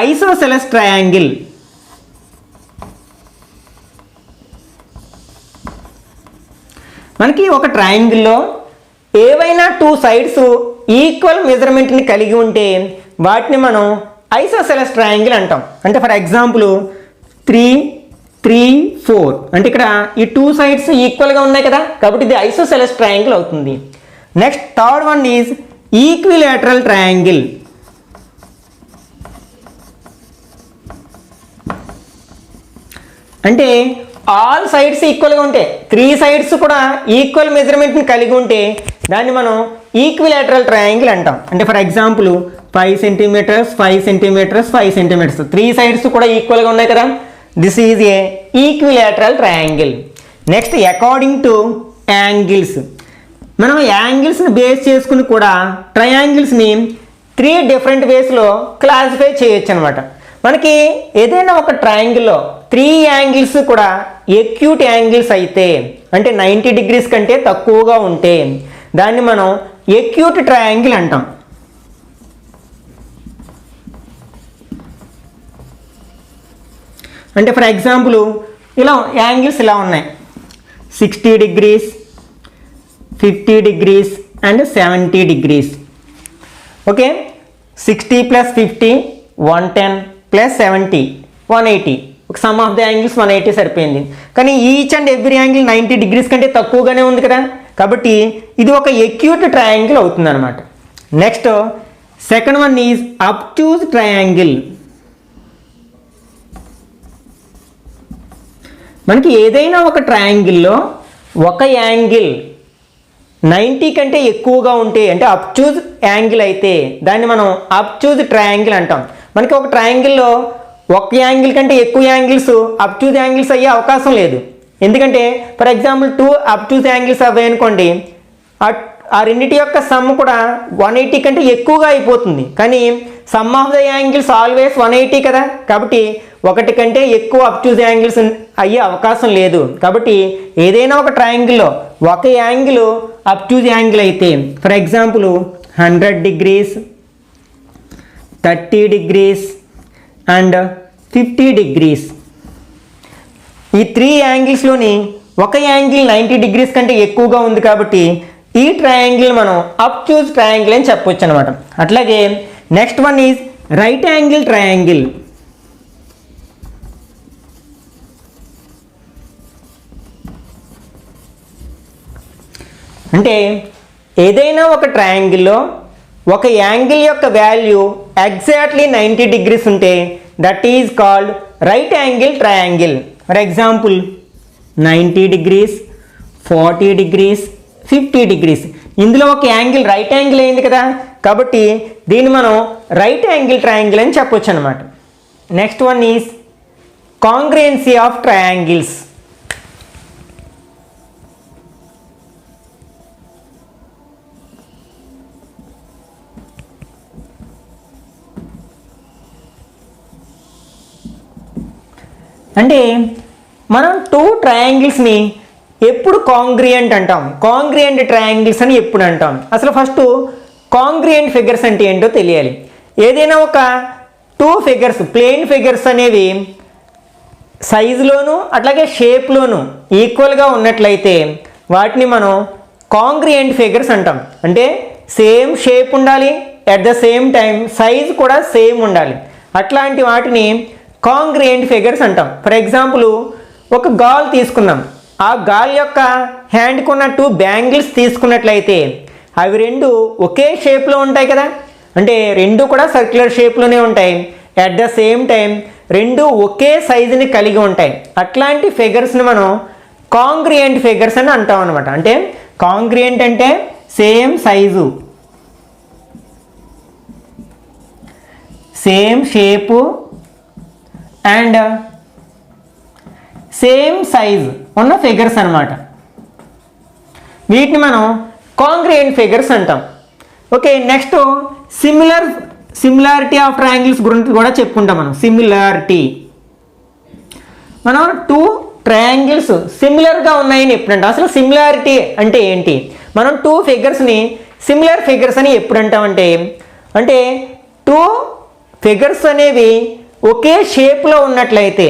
isosceles triangle. మనకి ఒక ట్రయాంగిల్లో ఏవైనా 2 సైడ్స్ ఈక్వల్ మెజర్మెంట్ని కలిగి ఉంటే వాటిని మనం ఐసోసెలస్ ట్రయాంగిల్ అంటాం. అంటే ఫర్ ఎగ్జాంపుల్ 3, 3, 4 అంటే ఇక్కడ ఈ 2 సైడ్స్ ఈక్వల్గా ఉన్నాయి కదా, కాబట్టి ఇది ఐసోసెలస్ ట్రయాంగిల్ అవుతుంది. Next third one is equilateral triangle. అంటే ఆల్ సైడ్స్ ఈక్వల్గా ఉంటాయి, 3 సైడ్స్ కూడా ఈక్వల్ మెజర్మెంట్ని కలిగి ఉంటే దాన్ని మనం ఈక్విలేటరల్ ట్రయాంగిల్ అంటాం. అంటే for example 5 centimetres 5 centimetres 5 centimetres 3 sides కూడా ఈక్వల్గా ఉన్నాయి కదా, this is a equilateral triangle. Next according to angles, మనం యాంగిల్స్ని బేస్ చేసుకుని కూడా ట్రయాంగిల్స్ని 3 డిఫరెంట్ వేస్లో క్లాసిఫై చేయొచ్చు అనమాట. మనకి ఏదైనా ఒక ట్రయాంగిల్లో 3 యాంగిల్స్ కూడా ఎక్యూట్ యాంగిల్స్ అయితే, అంటే 90 డిగ్రీస్ కంటే తక్కువగా ఉంటే దాన్ని మనం ఎక్యూట్ ట్రయాంగిల్ అంటాం. అంటే ఫర్ ఎగ్జాంపుల్ ఇలా యాంగిల్స్ ఇలా ఉన్నాయి, 60 degrees 50 degrees and 70 degrees. Okay, 60 + 50 110 + 70 180. ఒక సమ్ ఆఫ్ ద యాంగిల్స్ 180 సరిపోయింది. కానీ each and every angle 90 degrees కంటే తక్కువగానే ఉంది కదా, కాబట్టి ఇది ఒక ఎక్యూట్ ట్రయాంగిల్ అవుతుంది అనమాట. Next second one is అబ్ట్యూజ్ triangle. మనకి ఏదైనా ఒక ట్రయాంగిల్లో ఒక యాంగిల్ 90 కంటే ఎక్కువగా ఉంటే, అంటే అబ్ట్యూజ్ యాంగిల్ అయితే దాన్ని మనం అబ్ట్యూజ్ ట్రయాంగిల్ అంటాం. మనకి ఒక ట్రయాంగిల్లో ఒక యాంగిల్ కంటే ఎక్కువ యాంగిల్స్ అబ్ట్యూజ్ యాంగిల్స్ అయ్యే అవకాశం లేదు. ఎందుకంటే ఫర్ ఎగ్జాంపుల్ 2 అబ్ట్యూజ్ యాంగిల్స్ అవ్వాయి అనుకోండి, ఆ రెండింటి యొక్క సమ్ కూడా 180 కంటే ఎక్కువగా అయిపోతుంది. కానీ some of the angles always 180 కదా, కాబట్టి ఒకటి కంటే ఎక్కువ అబ్ట్యూజ్ యాంగిల్స్ అయ్యే అవకాశం లేదు. కాబట్టి ఏదైనా ఒక ట్రయాంగిల్లో ఒక యాంగిల్ అబ్ట్యూజ్ యాంగిల్ అయితే, for example 100 degrees 30 degrees and 50 degrees, ఈ 3 యాంగిల్స్లోని ఒక యాంగిల్ 90 డిగ్రీస్ కంటే ఎక్కువగా ఉంది కాబట్టి ఈ ట్రయాంగిల్ మనం అబ్ట్యూజ్ ట్రయాంగిల్ అని చెప్పొచ్చు అనమాట. అట్లాగే next one is right angle triangle. అంటే ఏదైనా ఒక ట్రయాంగిల్లో ఒక యాంగిల్ యొక్క వాల్యూ ఎగ్జాక్ట్లీ 90 డిగ్రీస్ ఉంటే that is called right angle triangle. For example 90 degrees 40 degrees 50 degrees, ఇందులో ఒక యాంగిల్ రైట్ యాంగిల్ అయింది కదా, కాబట్టి దీన్ని మనం రైట్ యాంగిల్ ట్రయాంగిల్ అని చెప్పొచ్చు అనమాట. Next one is congruency of triangles. అంటే మనం 2 ట్రయాంగిల్స్ని ఎప్పుడు కాంగ్రుయెంట్ అంటాం, కాంగ్రుయెంట్ ట్రయాంగిల్స్ అని ఎప్పుడు అంటాం. అసలు ఫస్ట్ కాంగ్రుయెంట్ ఫిగర్స్ అంటే ఏంటో తెలియాలి. ఏదైనా ఒక 2 ఫిగర్స్ ప్లేన్ ఫిగర్స్ అనేవి సైజులోను అట్లాగే షేప్లోను ఈక్వల్గా ఉన్నట్లయితే వాటిని మనం కాంగ్రుయెంట్ ఫిగర్స్ అంటాం. అంటే సేమ్ షేప్ ఉండాలి, at the same time size కూడా సేమ్ ఉండాలి, అట్లాంటి వాటిని కాంగ్రుయెంట్ ఫిగర్స్ అంటాం. ఫర్ ఎగ్జాంపుల్ ఒక గాల్ తీసుకున్నాం, ఆ గాల్ యొక్క హ్యాండ్కి ఉన్న 2 బ్యాంగిల్స్ తీసుకున్నట్లయితే అవి 2 ఒకే షేప్లో ఉంటాయి కదా, అంటే 2 కూడా సర్క్యులర్ షేప్లోనే ఉంటాయి, అట్ ద సేమ్ టైం 2 ఒకే సైజుని కలిగి ఉంటాయి. అట్లాంటి ఫిగర్స్ని మనం కాంగ్రుయెంట్ ఫిగర్స్ అని అంటాం అనమాట. అంటే కాంగ్రుయెంట్ అంటే same size, same shape and same size ఉన్న ఫిగర్స్ అనమాట. వీటిని మనం కాంగ్రుయెంట్ ఫిగర్స్ అంటాం. Okay, next similarity of triangles గురించి కూడా చెప్పుకుంటాం మనం. సిమిలారిటీ, మనం 2 ట్రయాంగిల్స్ సిమిలర్గా ఉన్నాయని ఎప్పుడంటాం? అసలు సిమిలారిటీ అంటే ఏంటి? మనం 2 ఫిగర్స్ని సిమిలర్ ఫిగర్స్ అని ఎప్పుడు అంటామంటే, అంటే 2 ఫిగర్స్ అనేవి ఒకే షేప్లో ఉన్నట్లయితే,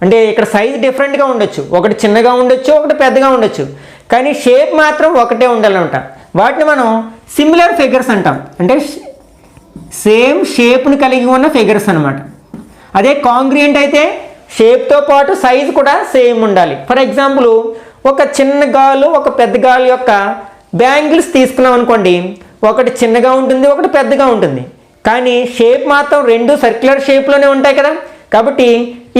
అంటే ఇక్కడ సైజ్ డిఫరెంట్గా ఉండొచ్చు, ఒకటి చిన్నగా ఉండొచ్చు, ఒకటి పెద్దగా ఉండొచ్చు, కానీ షేప్ మాత్రం ఒకటే ఉండాలన్నమాట. వాటిని మనం సిమిలర్ ఫిగర్స్ అంటాం, అంటే సేమ్ షేప్ని కలిగి ఉన్న ఫిగర్స్ అనమాట. అదే కాంగ్రియంట్ అయితే షేప్తో పాటు సైజు కూడా సేమ్ ఉండాలి. ఫర్ ఎగ్జాంపుల్ ఒక చిన్న గాలు ఒక పెద్ద గాలు యొక్క బ్యాంగిల్స్ తీసుకున్నాం అనుకోండి, ఒకటి చిన్నగా ఉంటుంది, ఒకటి పెద్దగా ఉంటుంది, కానీ షేప్ మాత్రం రెండు సర్క్యులర్ షేప్లోనే ఉంటాయి కదా, కాబట్టి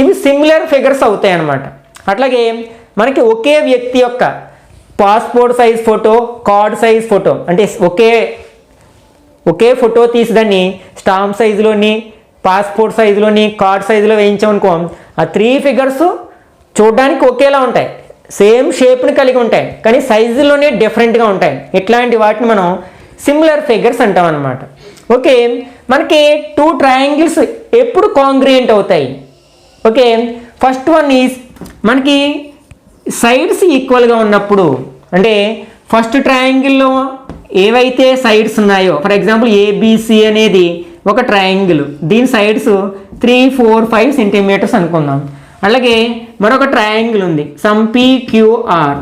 ఇవి సిమిలర్ ఫిగర్స్ అవుతాయి అన్నమాట. అట్లాగే మనకి ఒకే వ్యక్తి యొక్క passport size photo, card size photo, అంటే ఒకే ఫోటో తీసి దాన్ని స్టాంప్ సైజులోని, పాస్పోర్ట్ సైజులోని, కార్డ్ సైజులో వేయించామనుకో, ఆ 3 ఫిగర్స్ చూడడానికి ఒకేలా ఉంటాయి, సేమ్ షేప్ని కలిగి ఉంటాయి, కానీ సైజులోనే డిఫరెంట్గా ఉంటాయి. ఇట్లాంటి వాటిని మనం సిమిలర్ ఫిగర్స్ అంటాం అన్నమాట. ఓకే, మనకి 2 ట్రయాంగిల్స్ ఎప్పుడు కాంగ్రియంట్ అవుతాయి? ఓకే, ఫస్ట్ వన్ ఈజ్ మనకి సైడ్స్ ఈక్వల్గా ఉన్నప్పుడు, అంటే ఫస్ట్ ట్రయాంగిల్లో ఏవైతే సైడ్స్ ఉన్నాయో, ఫర్ ఎగ్జాంపుల్ ఏబిసి అనేది ఒక ట్రయాంగిల్, దీని సైడ్స్ 3, 4, 5 సెంటీమీటర్స్ అనుకుందాం. అలాగే మరొక ట్రయాంగిల్ ఉంది సమ్ PQR,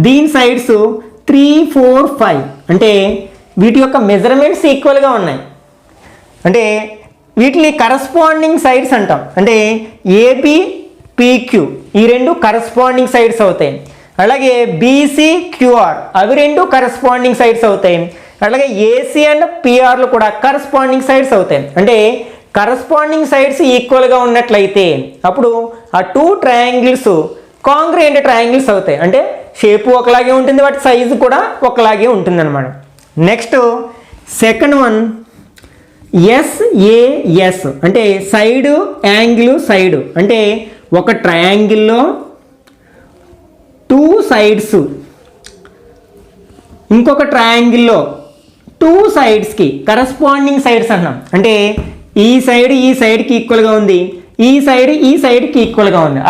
దీని సైడ్స్ 3, 4, 5, అంటే వీటి యొక్క మెజర్మెంట్స్ ఈక్వల్గా ఉన్నాయి, అంటే వీటిని కరస్పాండింగ్ సైడ్స్ అంటాం. అంటే ఏబి PQ ఈ రెండు కరస్పాండింగ్ సైడ్స్ అవుతాయి. అలాగే BCQR అవి రెండు కరస్పాండింగ్ సైడ్స్ అవుతాయి. అలాగే AC అండ్ PRలు కూడా కరస్పాండింగ్ సైడ్స్ అవుతాయి. అంటే కరస్పాండింగ్ సైడ్స్ ఈక్వల్గా ఉన్నట్లయితే అప్పుడు ఆ 2 ట్రయాంగిల్స్ కాంగ్రియంట్ ట్రయాంగిల్స్ అవుతాయి. అంటే షేపు ఒకలాగే ఉంటుంది, వాటి సైజు కూడా ఒకలాగే ఉంటుంది అనమాట. నెక్స్ట్ సెకండ్ వన్ SAS, అంటే సైడు యాంగిల్ సైడు, అంటే ఒక ట్రయాంగిల్లో 2 సైడ్స్ ఇంకొక ట్రయాంగిల్లో 2 సైడ్స్కి కరస్పాండింగ్ సైడ్స్ అన్నాం. అంటే ఈ సైడ్కి ఈక్వల్గా ఉంది, ఈ సైడ్కి ఈక్వల్గా ఉంది.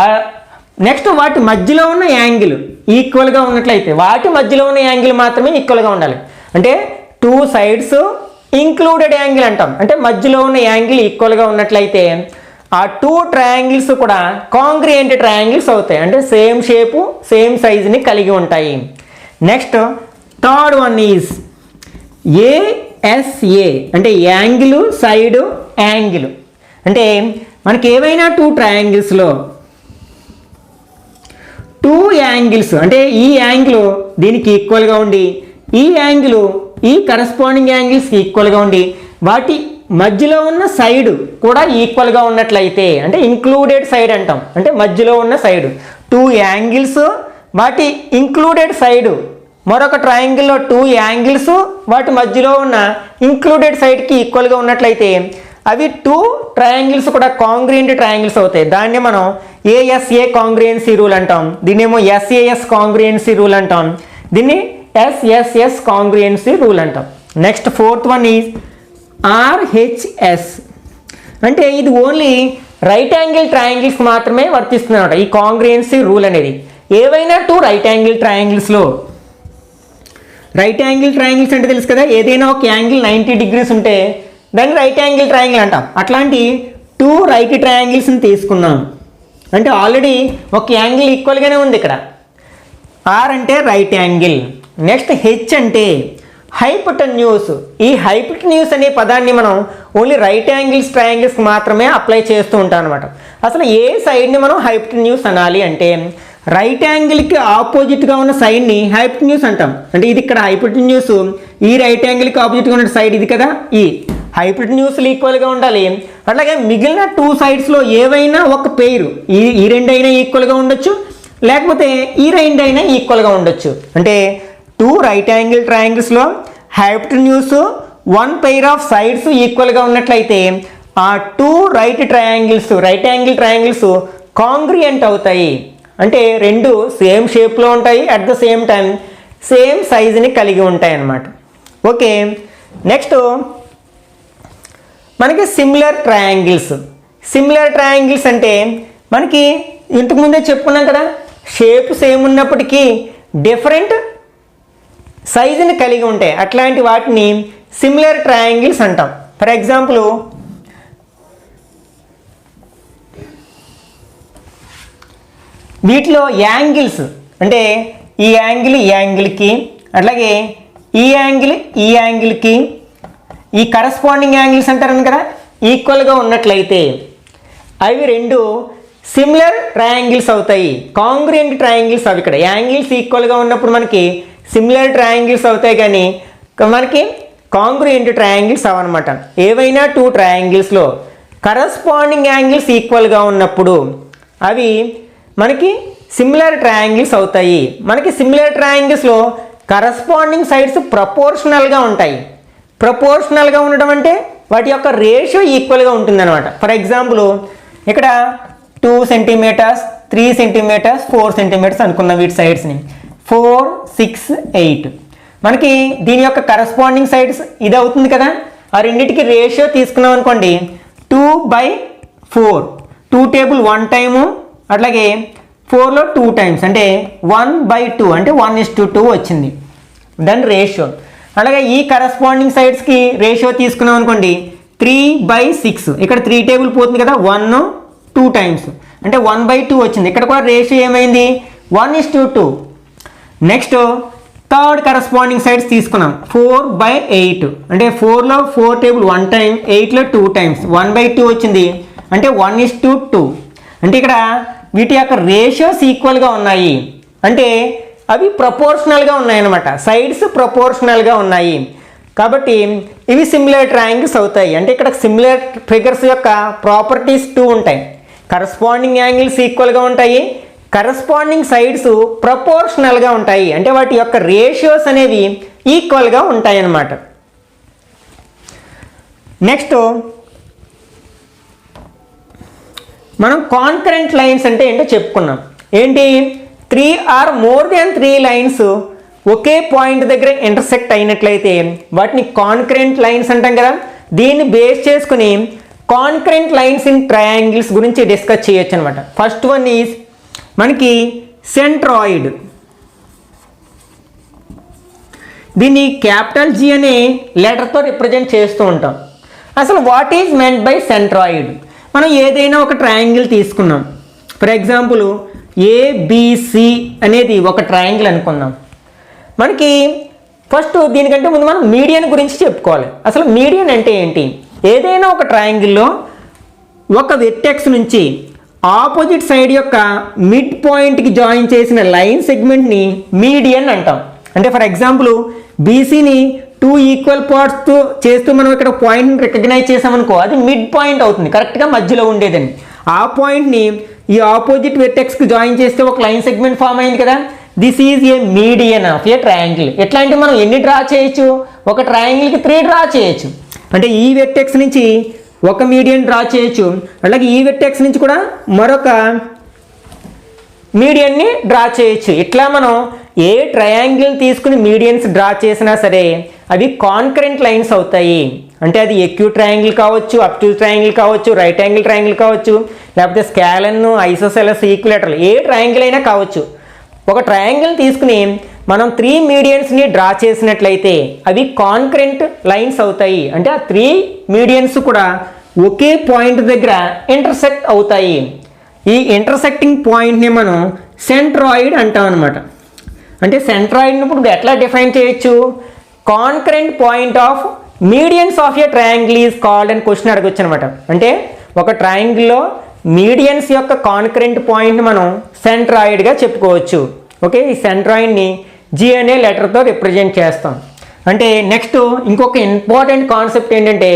నెక్స్ట్ వాటి మధ్యలో ఉన్న యాంగిల్ ఈక్వల్గా ఉన్నట్లయితే వాటి మధ్యలో ఉన్న యాంగిల్ మాత్రమే ఈక్వల్గా ఉండాలి. అంటే 2 సైడ్స్ ఇంక్లూడెడ్ యాంగిల్ అంటాం. అంటే మధ్యలో ఉన్న యాంగిల్ ఈక్వల్గా ఉన్నట్లయితే ఆ 2 ట్రయాంగిల్స్ కూడా కాంగ్రియంట్ ట్రయాంగిల్స్ అవుతాయి. అంటే సేమ్ షేపు సేమ్ సైజుని కలిగి ఉంటాయి. Next third one is ASA, అంటే యాంగిల్ సైడు యాంగిల్. అంటే మనకి ఏవైనా 2 ట్రయాంగిల్స్లో 2 యాంగిల్స్, అంటే ఈ యాంగిల్ దీనికి ఈక్వల్గా ఉండి ఈ యాంగిల్ ఈ కరస్పాండింగ్ యాంగిల్స్కి ఈక్వల్గా ఉండి వాటి మధ్యలో ఉన్న సైడ్ కూడా ఈక్వల్గా ఉన్నట్లయితే, అంటే ఇంక్లూడెడ్ సైడ్ అంటాం. అంటే మధ్యలో ఉన్న సైడ్ 2 యాంగిల్స్ వాటి ఇంక్లూడెడ్ సైడు, మరొక ట్రయాంగిల్లో 2 యాంగిల్స్ వాటి మధ్యలో ఉన్న ఇంక్లూడెడ్ సైడ్కి ఈక్వల్గా ఉన్నట్లయితే అవి 2 ట్రయాంగిల్స్ కూడా కాంగ్రియంట్ ట్రయాంగిల్స్ అవుతాయి. దాన్ని మనం ASA కాంగ్రియంసీ రూల్ అంటాం, దీన్నేమో SAS కాంగ్రియంసీ రూల్ అంటాం, దీన్ని SSS కాంగ్రియంసీ రూల్ అంటాం. Next fourth one is RHS, అంటే ఇది ఓన్లీ రైట్ యాంగిల్ ట్రయాంగిల్స్ మాత్రమే వర్తిస్తుంది అన్నమాట ఈ కాంగ్రియంసీ రూల్ అనేది. ఏవైనా 2 రైట్ యాంగిల్ ట్రయాంగిల్స్లో, రైట్ యాంగిల్ ట్రయాంగిల్స్ అంటే తెలుసు కదా, ఏదైనా ఒక యాంగిల్ 90 డిగ్రీస్ ఉంటే దాన్ని రైట్ యాంగిల్ ట్రయాంగిల్ అంటాం. అట్లాంటి 2 రైట్ ట్రయాంగిల్స్ని తీసుకున్నాం అంటే ఆల్రెడీ ఒక యాంగిల్ ఈక్వల్గానే ఉంది ఇక్కడ. R అంటే రైట్ యాంగిల్. నెక్స్ట్ H అంటే హైపోటెన్యూస్. ఈ హైపోటెన్యూస్ అనే పదాన్ని మనం ఓన్లీ రైట్ యాంగిల్స్ ట్రయాంగిల్స్కి మాత్రమే అప్లై చేస్తూ ఉంటాం అనమాట. అసలు ఏ సైడ్ని మనం హైపోటెన్యూస్ అనాలి అంటే రైట్ యాంగిల్కి ఆపోజిట్గా ఉన్న సైడ్ని హైపోటెన్యూస్ అంటాం. అంటే ఇది ఇక్కడ హైపోటెన్యూస్, ఈ రైట్ యాంగిల్కి ఆపోజిట్గా ఉన్న సైడ్ ఇది కదా, ఈ హైపోటెన్యూస్లు ఈక్వల్గా ఉండాలి. అట్లాగే మిగిలిన 2 సైడ్స్లో ఏవైనా ఒక పేరు, ఈ రెండైనా ఈక్వల్గా ఉండొచ్చు, లేకపోతే ఈ రెండైనా ఈక్వల్గా ఉండొచ్చు. అంటే 2 రైట్ యాంగిల్ ట్రయాంగిల్స్లో హైపోటెన్యూస్ 1 పెయిర్ ఆఫ్ సైడ్స్ ఈక్వల్గా ఉన్నట్లయితే ఆ 2 రైట్ యాంగిల్ ట్రయాంగిల్స్ కాంగ్రియంట్ అవుతాయి. అంటే రెండు సేమ్ షేప్లో ఉంటాయి, at the same time same సైజుని కలిగి ఉంటాయి అన్నమాట. ఓకే, నెక్స్ట్ మనకి సిమిలర్ ట్రయాంగిల్స్ అంటే మనకి ఇంతకుముందే చెప్పుకున్నాం కదా, షేప్ సేమ్ ఉన్నప్పటికీ డిఫరెంట్ సైజుని కలిగి ఉంటాయి. అట్లాంటి వాటిని సిమిలర్ ట్రయాంగిల్స్ అంటాం. ఫర్ ఎగ్జాంపుల్ వీటిలో యాంగిల్స్ అంటే ఈ యాంగిల్కి అట్లాగే ఈ యాంగిల్కి ఈ కరస్పాండింగ్ యాంగిల్స్ అంటారు కదా ఈక్వల్గా ఉన్నట్లయితే అవి రెండు సిమిలర్ ట్రయాంగిల్స్ అవుతాయి. కాంగ్రుయెంట్ ట్రయాంగిల్స్ అవి. ఇక్కడ యాంగిల్స్ ఈక్వల్గా ఉన్నప్పుడు మనకి సిమిలర్ ట్రయాంగిల్స్ అవుతాయి, కానీ మనకి కాంగ్రుయెంట్ ట్రయాంగిల్స్ అవన్నమాట. ఏవైనా టూ ట్రయాంగిల్స్లో కరస్పాండింగ్ యాంగిల్స్ ఈక్వల్గా ఉన్నప్పుడు అవి మనకి సిమిలర్ ట్రయాంగిల్స్ అవుతాయి. మనకి సిమిలర్ ట్రయాంగిల్స్లో కరస్పాండింగ్ సైడ్స్ ప్రపోర్షనల్గా ఉంటాయి. ప్రపోర్షనల్గా ఉండడం అంటే వాటి యొక్క రేషియో ఈక్వల్గా ఉంటుందన్నమాట. ఫర్ ఎగ్జాంపుల్ ఇక్కడ 2 సెంటీమీటర్స్ 3 సెంటీమీటర్స్ 4 సెంటీమీటర్స్ అనుకున్నాం వీటి సైడ్స్ని. 4 6 8 మనకి దీని యొక్క కరస్పాండింగ్ సైడ్స్ ఇది అవుతుంది కదా. ఆ రెండింటికి రేషియో తీసుకున్నాం అనుకోండి 2/4. 2 టేబుల్ 1 టైము, అట్లాగే 4లో 2 టైమ్స్ అంటే 1/2 అంటే 1:2 వచ్చింది దాని రేషియో. అలాగే ఈ కరస్పాండింగ్ సైడ్స్కి రేషియో తీసుకున్నాం అనుకోండి 3/6. ఇక్కడ 3 టేబుల్ పోతుంది కదా 1 2 టైమ్స్ అంటే 1/2 వచ్చింది. ఇక్కడ కూడా రేషియో ఏమైంది 1:2. నెక్స్ట్ థర్డ్ కరస్పాండింగ్ సైడ్స్ తీసుకున్నాం 4/8 అంటే 4లో 4 టేబుల్ 1 టైం 8లో 2 టైమ్స్ 1/2 వచ్చింది అంటే 1:2. అంటే ఇక్కడ వీటి యొక్క రేషియోస్ ఈక్వల్గా ఉన్నాయి అంటే అవి ప్రపోర్షనల్గా ఉన్నాయన్నమాట. సైడ్స్ ప్రపోర్షనల్గా ఉన్నాయి కాబట్టి ఇవి సిమిలర్ ట్రయాంగిల్స్ అవుతాయి. అంటే ఇక్కడ సిమిలర్ ఫిగర్స్ యొక్క ప్రాపర్టీస్ 2 ఉంటాయి. కరస్పాండింగ్ యాంగిల్స్ ఈక్వల్గా ఉంటాయి, కరస్పాండింగ్ సైడ్స్ ప్రపోర్షనల్గా ఉంటాయి అంటే వాటి యొక్క రేషియోస్ అనేవి ఈక్వల్గా ఉంటాయి అన్నమాట. నెక్స్ట్ మనం కాన్కరెంట్ లైన్స్ అంటే ఏంటో చెప్పుకున్నాం. ఏంటి 3 or more than 3 లైన్స్ ఒకే పాయింట్ దగ్గర ఇంటర్సెక్ట్ అయినట్లయితే వాటిని కాన్కరెంట్ లైన్స్ అంటాం కదా. దీన్ని బేస్ చేసుకుని కాన్కరెంట్ లైన్స్ ఇన్ ట్రయాంగిల్స్ గురించి డిస్కస్ చేయొచ్చు అనమాట. ఫస్ట్ వన్ ఈజ్ మనకి సెంట్రాయిడ్. దీన్ని క్యాపిటల్ G అనే లెటర్తో రిప్రజెంట్ చేస్తూ ఉంటాం. అసలు what is meant by centroid? మనం ఏదైనా ఒక ట్రయాంగిల్ తీసుకున్నాం. ఫర్ ఎగ్జాంపుల్ ABC అనేది ఒక ట్రయాంగిల్ అనుకుందాం. మనకి ఫస్ట్ దీనికంటే ముందు మనం మీడియన్ గురించి చెప్పుకోవాలి. అసలు మీడియన్ అంటే ఏంటి? ఏదైనా ఒక ట్రయాంగిల్లో ఒక వెర్టెక్స్ నుంచి ఆపోజిట్ సైడ్ యొక్క మిడ్ పాయింట్కి జాయిన్ చేసిన లైన్ సెగ్మెంట్ని మీడియన్ అంటాం. అంటే ఫర్ ఎగ్జాంపుల్ బీసీని 2 ఈక్వల్ పార్ట్స్తో చేస్తూ మనం ఇక్కడ పాయింట్ రికగ్నైజ్ చేసామనుకో అది మిడ్ పాయింట్ అవుతుంది, కరెక్ట్గా మధ్యలో ఉండేదని. ఆ పాయింట్ని ఈ ఆపోజిట్ వెర్టెక్స్కి జాయిన్ చేస్తే ఒక లైన్ సెగ్మెంట్ ఫామ్ అయింది కదా. This is a median of a triangle. ఎట్లా అంటే మనం ఎన్ని డ్రా చేయొచ్చు? ఒక ట్రయాంగిల్కి 3 డ్రా చేయొచ్చు. అంటే ఈ వెర్టెక్స్ నుంచి ఒక మీడియన్ డ్రా చేయొచ్చు, అలాగే ఈ వెర్టెక్స్ నుంచి కూడా మరొక మీడియన్ని డ్రా చేయొచ్చు. ఇట్లా మనం ఏ ట్రయాంగిల్ తీసుకుని మీడియన్స్ డ్రా చేసినా సరే అవి కాన్కరెంట్ లైన్స్ అవుతాయి. అంటే అది ఎక్యూట్ ట్రయాంగిల్ కావచ్చు, అబ్ట్యూస్ ట్రయాంగిల్ కావచ్చు, రైట్ యాంగిల్ ట్రయాంగిల్ కావచ్చు, లేకపోతే స్కాలన్, ఐసోసెలస్, ఈక్విలేటరల్ ఏ ట్రయాంగిల్ అయినా కావచ్చు. ఒక ట్రయాంగిల్ తీసుకుని మనం 3 మీడియన్స్ని డ్రా చేసినట్లయితే అవి కాన్కరెంట్ లైన్స్ అవుతాయి. అంటే ఆ 3 మీడియన్స్ కూడా ఒకే పాయింట్ దగ్గర ఇంటర్సెక్ట్ అవుతాయి. ఈ ఇంటర్సెక్టింగ్ పాయింట్ని మనం సెంట్రాయిడ్ అంటాం అనమాట. అంటే సెంట్రాయిడ్ని ఇప్పుడు ఎట్లా డిఫైన్ చేయొచ్చు? Concurrent point of medians of a triangle is called అని క్వశ్చన్ అడగొచ్చు అనమాట. అంటే ఒక ట్రయాంగిల్లో మీడియన్స్ యొక్క కాన్కరెంట్ పాయింట్ని మనం సెంట్రాయిడ్గా చెప్పుకోవచ్చు. ఓకే, ఈ సెంట్రాయిడ్ని G అనే లెటర్తో రిప్రజెంట్ చేస్తాం. అంటే నెక్స్ట్ ఇంకొక ఇంపార్టెంట్ కాన్సెప్ట్ ఏంటంటే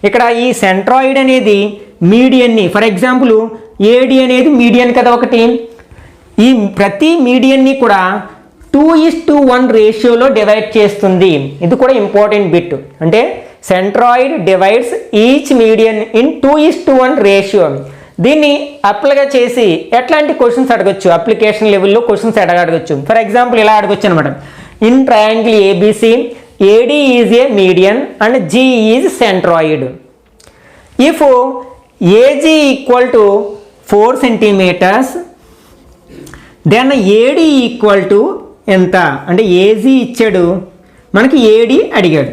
ఇక్కడ ఈ సెంట్రాయిడ్ అనేది మీడియన్ని, ఫర్ ఎగ్జాంపుల్ AD అనేది మీడియన్ కదా ఒకటి, ఈ ప్రతి మీడియన్ని కూడా 2:1 రేషియోలో డివైడ్ చేస్తుంది. ఇది కూడా ఇంపార్టెంట్ బిట్. అంటే centroid divides each median in 2:1 ratio. దీన్ని అప్లైగా చేసి ఎట్లాంటి క్వశ్చన్స్ అడగచ్చు? అప్లికేషన్ లెవెల్లో క్వశ్చన్స్ అడగచ్చు. ఫర్ ఎగ్జాంపుల్ ఇలా అడగచ్చు అనమాట. In triangle ABC AD is a median and G is centroid. If AG equal to 4 centimetres then AD equal to ఎంత అంటే AG ఇచ్చాడు, మనకి AD అడిగాడు.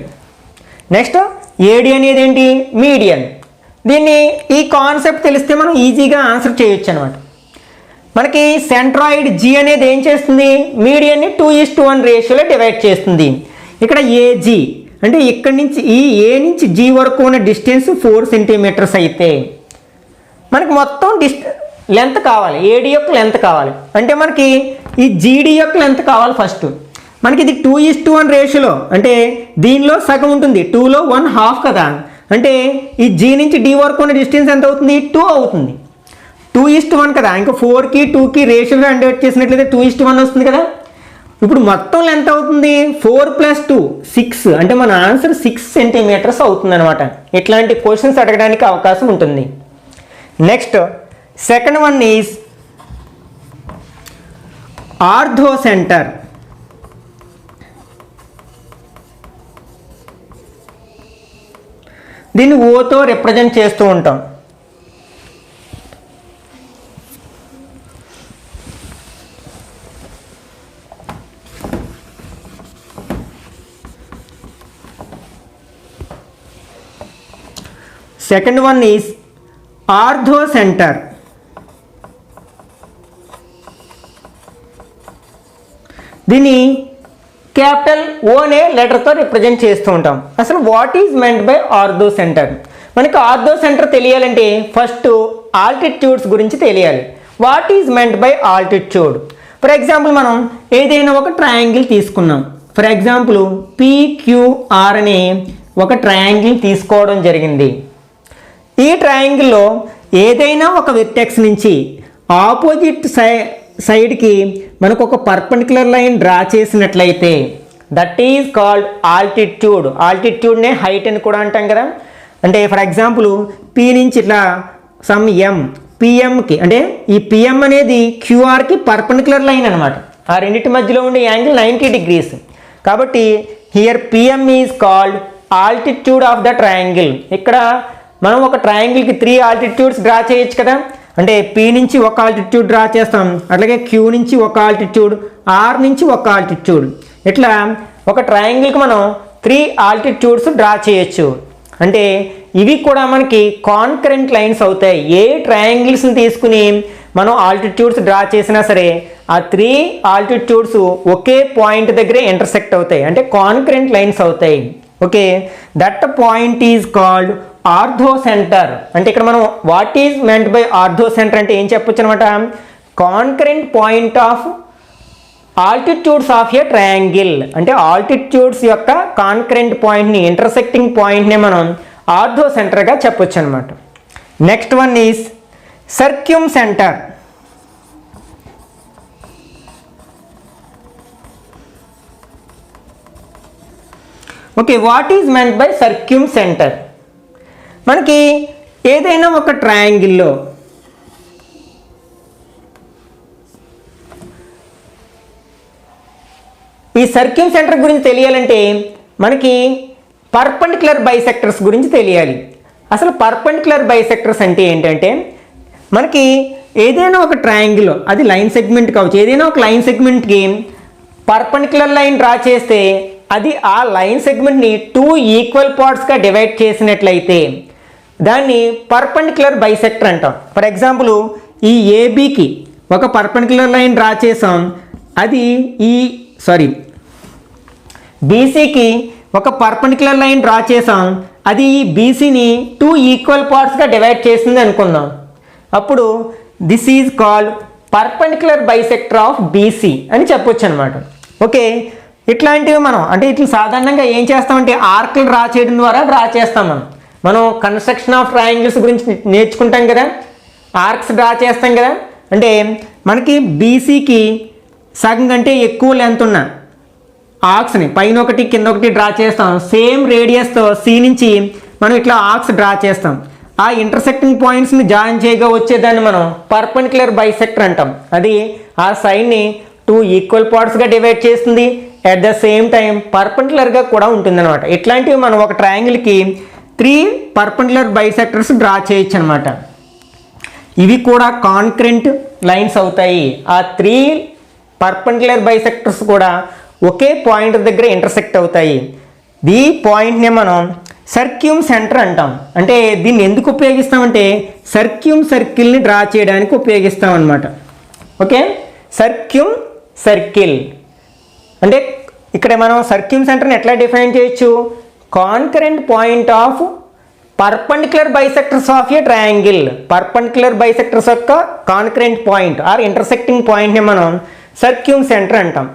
నెక్స్ట్ ఏడి అనేది ఏంటి, మీడియన్. దీన్ని ఈ కాన్సెప్ట్ తెలిస్తే మనం ఈజీగా ఆన్సర్ చేయొచ్చు అనమాట. మనకి సెంట్రాయిడ్ జీ అనేది ఏం చేస్తుంది, మీడియన్ని 2:1 రేషియోలో డివైడ్ చేస్తుంది. ఇక్కడ ఏజీ అంటే ఇక్కడి నుంచి ఈ ఏ నుంచి జీ వరకు ఉన్న డిస్టెన్స్ 4 సెంటీమీటర్స్ అయితే మనకి మొత్తం లెంత్ కావాలి, ఏడి యొక్క లెంత్ కావాలి. అంటే మనకి ఈ జీడి యొక్క లెంత్ కావాలి ఫస్ట్. మనకి ఇది 2:1 రేషియోలో, అంటే దీనిలో సగం ఉంటుంది, 2లో 1/2 కదా. అంటే ఈ జీ నుంచి డి వరకు ఉన్న డిస్టెన్స్ ఎంత అవుతుంది, 2 అవుతుంది. 2:1 కదా, ఇంకా 4కి 2కి రేషియోలో డివైడ్ చేసినట్లయితే 2:1 వస్తుంది కదా. ఇప్పుడు మొత్తం లెంత్ అవుతుంది 4 + 2 6, అంటే మన ఆన్సర్ 6 సెంటీమీటర్స్ అవుతుంది అనమాట. ఇట్లాంటి క్వశ్చన్స్ అడగడానికి అవకాశం ఉంటుంది. Next second one is ortho centre. దీన్ని ఓతో రిప్రజెంట్ చేస్తూ ఉంటాం. Second one is ortho centre. దీన్ని క్యాపిటల్ ఓ అనే లెటర్తో రిప్రజెంట్ చేస్తూ ఉంటాం. అసలు what is meant by ortho centre? మనకి ఆర్థో సెంటర్ తెలియాలంటే ఫస్ట్ ఆల్టిట్యూడ్స్ గురించి తెలియాలి. What is meant by altitude? For example మనం ఏదైనా ఒక ట్రయాంగిల్ తీసుకున్నాం. ఫర్ ఎగ్జాంపుల్ PQR అనే ఒక ట్రయాంగిల్ తీసుకోవడం జరిగింది. ఈ ట్రయాంగిల్లో ఏదైనా ఒక వెర్టెక్స్ నుంచి ఆపోజిట్ సైడ్కి మనకు ఒక పర్పెండిక్యులర్ లైన్ డ్రా చేసినట్లయితే దట్ ఈజ్ కాల్డ్ ఆల్టిట్యూడ్. ఆల్టిట్యూడ్నే హైట్ అని కూడా అంటాం కదా. అంటే ఫర్ ఎగ్జాంపుల్ పి నుంచి ఇట్లా సమ్ ఎం పిఎంకి, అంటే ఈ పిఎం అనేది క్యూఆర్కి పర్పెండిక్యులర్ లైన్ అనమాట. ఆ రెండింటి మధ్యలో ఉండే యాంగిల్ 90 degrees. కాబట్టి here PM is called altitude of the triangle. ఇక్కడ మనం ఒక ట్రయాంగిల్కి 3 ఆల్టిట్యూడ్స్ డ్రా చేయొచ్చు కదా. అంటే పి నుంచి ఒక ఆల్టిట్యూడ్ డ్రా చేస్తాం, అట్లాగే క్యూ నుంచి ఒక ఆల్టిట్యూడ్, ఆర్ నుంచి ఒక ఆల్టిట్యూడ్. ఇట్లా ఒక ట్రయాంగిల్కి మనం 3 ఆల్టిట్యూడ్స్ డ్రా చేయొచ్చు. అంటే ఇవి కూడా మనకి కాన్కరెంట్ లైన్స్ అవుతాయి. ఏ ట్రయాంగిల్స్ని తీసుకుని మనం ఆల్టిట్యూడ్స్ డ్రా చేసినా సరే ఆ 3 ఆల్టిట్యూడ్స్ ఒకే పాయింట్ దగ్గరే ఇంటర్సెక్ట్ అవుతాయి, అంటే కాన్కరెంట్ లైన్స్ అవుతాయి. Okay, that point is called orthocentre. అంటే ఇక్కడ మనం what is meant by orthocentre అంటే ఏం చెప్పొచ్చు అనమాట, concurrent point of altitudes of a triangle. అంటే ఆల్టిట్యూడ్స్ యొక్క కాన్కరెంట్ పాయింట్ని, ఇంటర్సెక్టింగ్ పాయింట్ని మనం ఆర్థో సెంటర్గా చెప్పొచ్చు అనమాట. Next one is circumcentre. Okay, what is meant by circumcentre? మనకి ఏదైనా ఒక ట్రయాంగిల్లో ఈ సర్క్యూమ్ సెంటర్ గురించి తెలియాలంటే మనకి పర్పెండిక్యులర్ బైసెక్టర్స్ గురించి తెలియాలి. అసలు పర్పెండిక్యులర్ బైసెక్టర్స్ అంటే ఏంటంటే మనకి ఏదైనా ఒక ట్రయాంగిల్లో, అది లైన్ సెగ్మెంట్ కావచ్చు, ఏదైనా ఒక లైన్ సెగ్మెంట్కి పర్పెండిక్యులర్ లైన్ డ్రా చేస్తే అది ఆ లైన్ సెగ్మెంట్ని 2 ఈక్వల్ పార్ట్స్గా డివైడ్ చేసినట్లయితే దాన్ని పర్పెండిక్యులర్ బైసెక్టర్ అంటాం. ఫర్ ఎగ్జాంపుల్ ఈ ఏబికి ఒక పర్పెండిక్యులర్ లైన్ డ్రా చేసాం, అది బీసీకి ఒక పర్పెండిక్యులర్ లైన్ డ్రా చేసాం, అది ఈ బీసీని 2 ఈక్వల్ పార్ట్స్గా డివైడ్ చేసింది అనుకుందాం. అప్పుడు this is called perpendicular bisector of BC అని చెప్పొచ్చు అనమాట. ఓకే, ఇట్లాంటివి మనం అంటే ఇట్లా సాధారణంగా ఏం చేస్తామంటే ఆర్క్లు డ్రా చేయడం ద్వారా డ్రా చేస్తాం. మనం కన్స్ట్రక్షన్ ఆఫ్ ట్రయాంగిల్స్ గురించి నేర్చుకుంటాం కదా, ఆర్క్స్ డ్రా చేస్తాం కదా. అంటే మనకి బీసీకి సగం కంటే ఎక్కువ లెంత్ ఉన్న ఆర్క్స్ని పైన ఒకటి కింద ఒకటి డ్రా చేస్తాం. సేమ్ రేడియస్తో సి నుంచి మనం ఇట్లా ఆర్క్స్ డ్రా చేస్తాం. ఆ ఇంటర్సెక్టింగ్ పాయింట్స్ని జాయిన్ చేయగా వచ్చేదాన్ని మనం పర్పెండిక్యులర్ బైసెక్టర్ అంటాం. అది ఆ సైడ్ని 2 ఈక్వల్ పార్ట్స్గా డివైడ్ చేస్తుంది, అట్ ద సేమ్ టైం పర్పెండిక్యులర్గా కూడా ఉంటుంది అనమాట. ఇట్లాంటివి మనం ఒక ట్రయాంగిల్కి 3 పర్పెండిక్యులర్ బైసెక్టర్స్ డ్రా చేయొచ్చు అనమాట. ఇవి కూడా కాన్కరెంట్ లైన్స్ అవుతాయి. ఆ 3 పర్పెండిక్యులర్ బైసెక్టర్స్ కూడా ఒకే పాయింట్ దగ్గర ఇంటర్సెక్ట్ అవుతాయి. ఈ పాయింట్ని మనం సర్క్యూమ్ సెంటర్ అంటాం. అంటే దీన్ని ఎందుకు ఉపయోగిస్తామంటే సర్క్యూమ్ సర్కిల్ని డ్రా చేయడానికి ఉపయోగిస్తాం అన్నమాట. ఓకే, సర్క్యూమ్ సర్కిల్ అంటే ఇక్కడ మనం సర్క్యూమ్ సెంటర్ని ఎట్లా డిఫైన్ చేయొచ్చు? Concurrent point of perpendicular bisectors of a triangle. Perpendicular bisectors యొక్క కాన్కరెంట్ పాయింట్ ఆర్ ఇంటర్సెక్టింగ్ పాయింట్ని మనం సర్క్యూమ్ సెంటర్ అంటాం.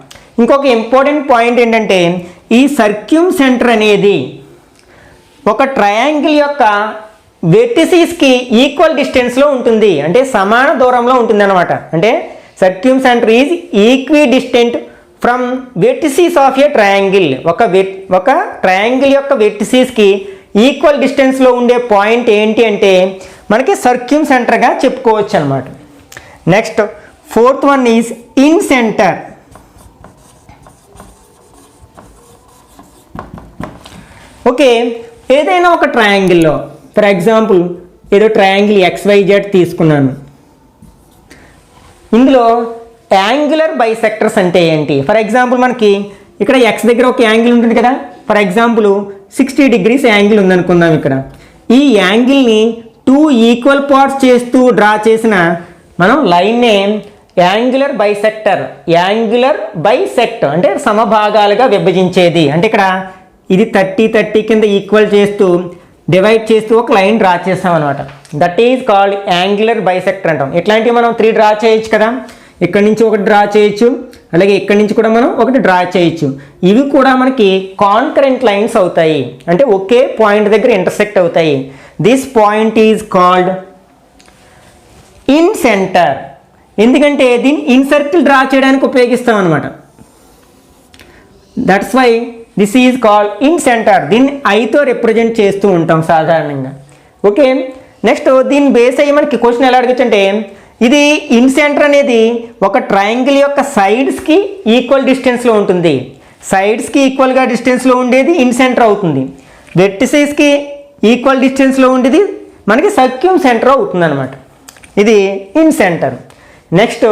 ఇంకొక ఇంపార్టెంట్ పాయింట్ ఏంటంటే ఈ సర్క్యూమ్ సెంటర్ అనేది ఒక ట్రయాంగిల్ యొక్క వెర్టిసెస్కి ఈక్వల్ డిస్టెన్స్లో ఉంటుంది, అంటే సమాన దూరంలో ఉంటుంది అనమాట. అంటే circumcentre is equidistant from vertices of a triangle. ఒక ట్రయాంగిల్ యొక్క వెర్టిసెస్కి ఈక్వల్ డిస్టెన్స్లో ఉండే పాయింట్ ఏంటి అంటే మనకి సర్క్యూమ్ సెంటర్గా చెప్పుకోవచ్చు అనమాట. Next fourth one is in centre. Okay, ఏదైనా ఒక ట్రయాంగిల్లో ఫర్ ఎగ్జాంపుల్ ఏదో ట్రయాంగిల్ XYZ తీసుకున్నాను. ఇందులో యాంగులర్ బైసెక్టర్స్ అంటే ఏంటి? ఫర్ ఎగ్జాంపుల్ మనకి ఇక్కడ X దగ్గర ఒక యాంగిల్ ఉంటుంది కదా. ఫర్ ఎగ్జాంపుల్ 60 degrees యాంగిల్ ఉందనుకుందాం. ఇక్కడ ఈ యాంగిల్ని 2 ఈక్వల్ పార్ట్స్ చేస్తూ డ్రా చేసిన మనం లైన్నే యాంగులర్ బైసెక్టర్. యాంగులర్ బైసెక్ట్ అంటే సమభాగాలుగా విభజించేది. అంటే ఇక్కడ ఇది 30 కింద ఈక్వల్ చేస్తూ డివైడ్ చేస్తూ ఒక లైన్ డ్రా చేస్తాం అనమాట. That is called angular bisector అంటాం. ఇట్లాంటివి మనం 3 డ్రా చేయొచ్చు కదా. ఇక్కడి నుంచి ఒకటి డ్రా చేయొచ్చు, అలాగే ఇక్కడి నుంచి కూడా మనం ఒకటి డ్రా చేయొచ్చు. ఇవి కూడా మనకి కాన్కరెంట్ లైన్స్ అవుతాయి, అంటే ఒకే పాయింట్ దగ్గర ఇంటర్సెక్ట్ అవుతాయి. This point is called in centre. ఎందుకంటే దీన్ని ఇన్ సర్కిల్ డ్రా చేయడానికి ఉపయోగిస్తాం అనమాట. That's why this is called in centre. దీన్ని ఐతో రిప్రజెంట్ చేస్తూ ఉంటాం సాధారణంగా. ఓకే, నెక్స్ట్ దీన్ని బేస్ అయ్యి మనకి క్వశ్చన్ ఎలా అడగచ్చు అంటే ఇది ఇన్ సెంటర్ అనేది ఒక ట్రయాంగిల్ యొక్క సైడ్స్కి ఈక్వల్ డిస్టెన్స్లో ఉంటుంది. సైడ్స్కి ఈక్వల్గా డిస్టెన్స్లో ఉండేది ఇన్ సెంటర్ అవుతుంది. వెర్టిసెస్కి ఈక్వల్ డిస్టెన్స్లో ఉండేది మనకి సర్క్యూమ్ సెంటర్ అవుతుంది అనమాట. ఇది in centre. Next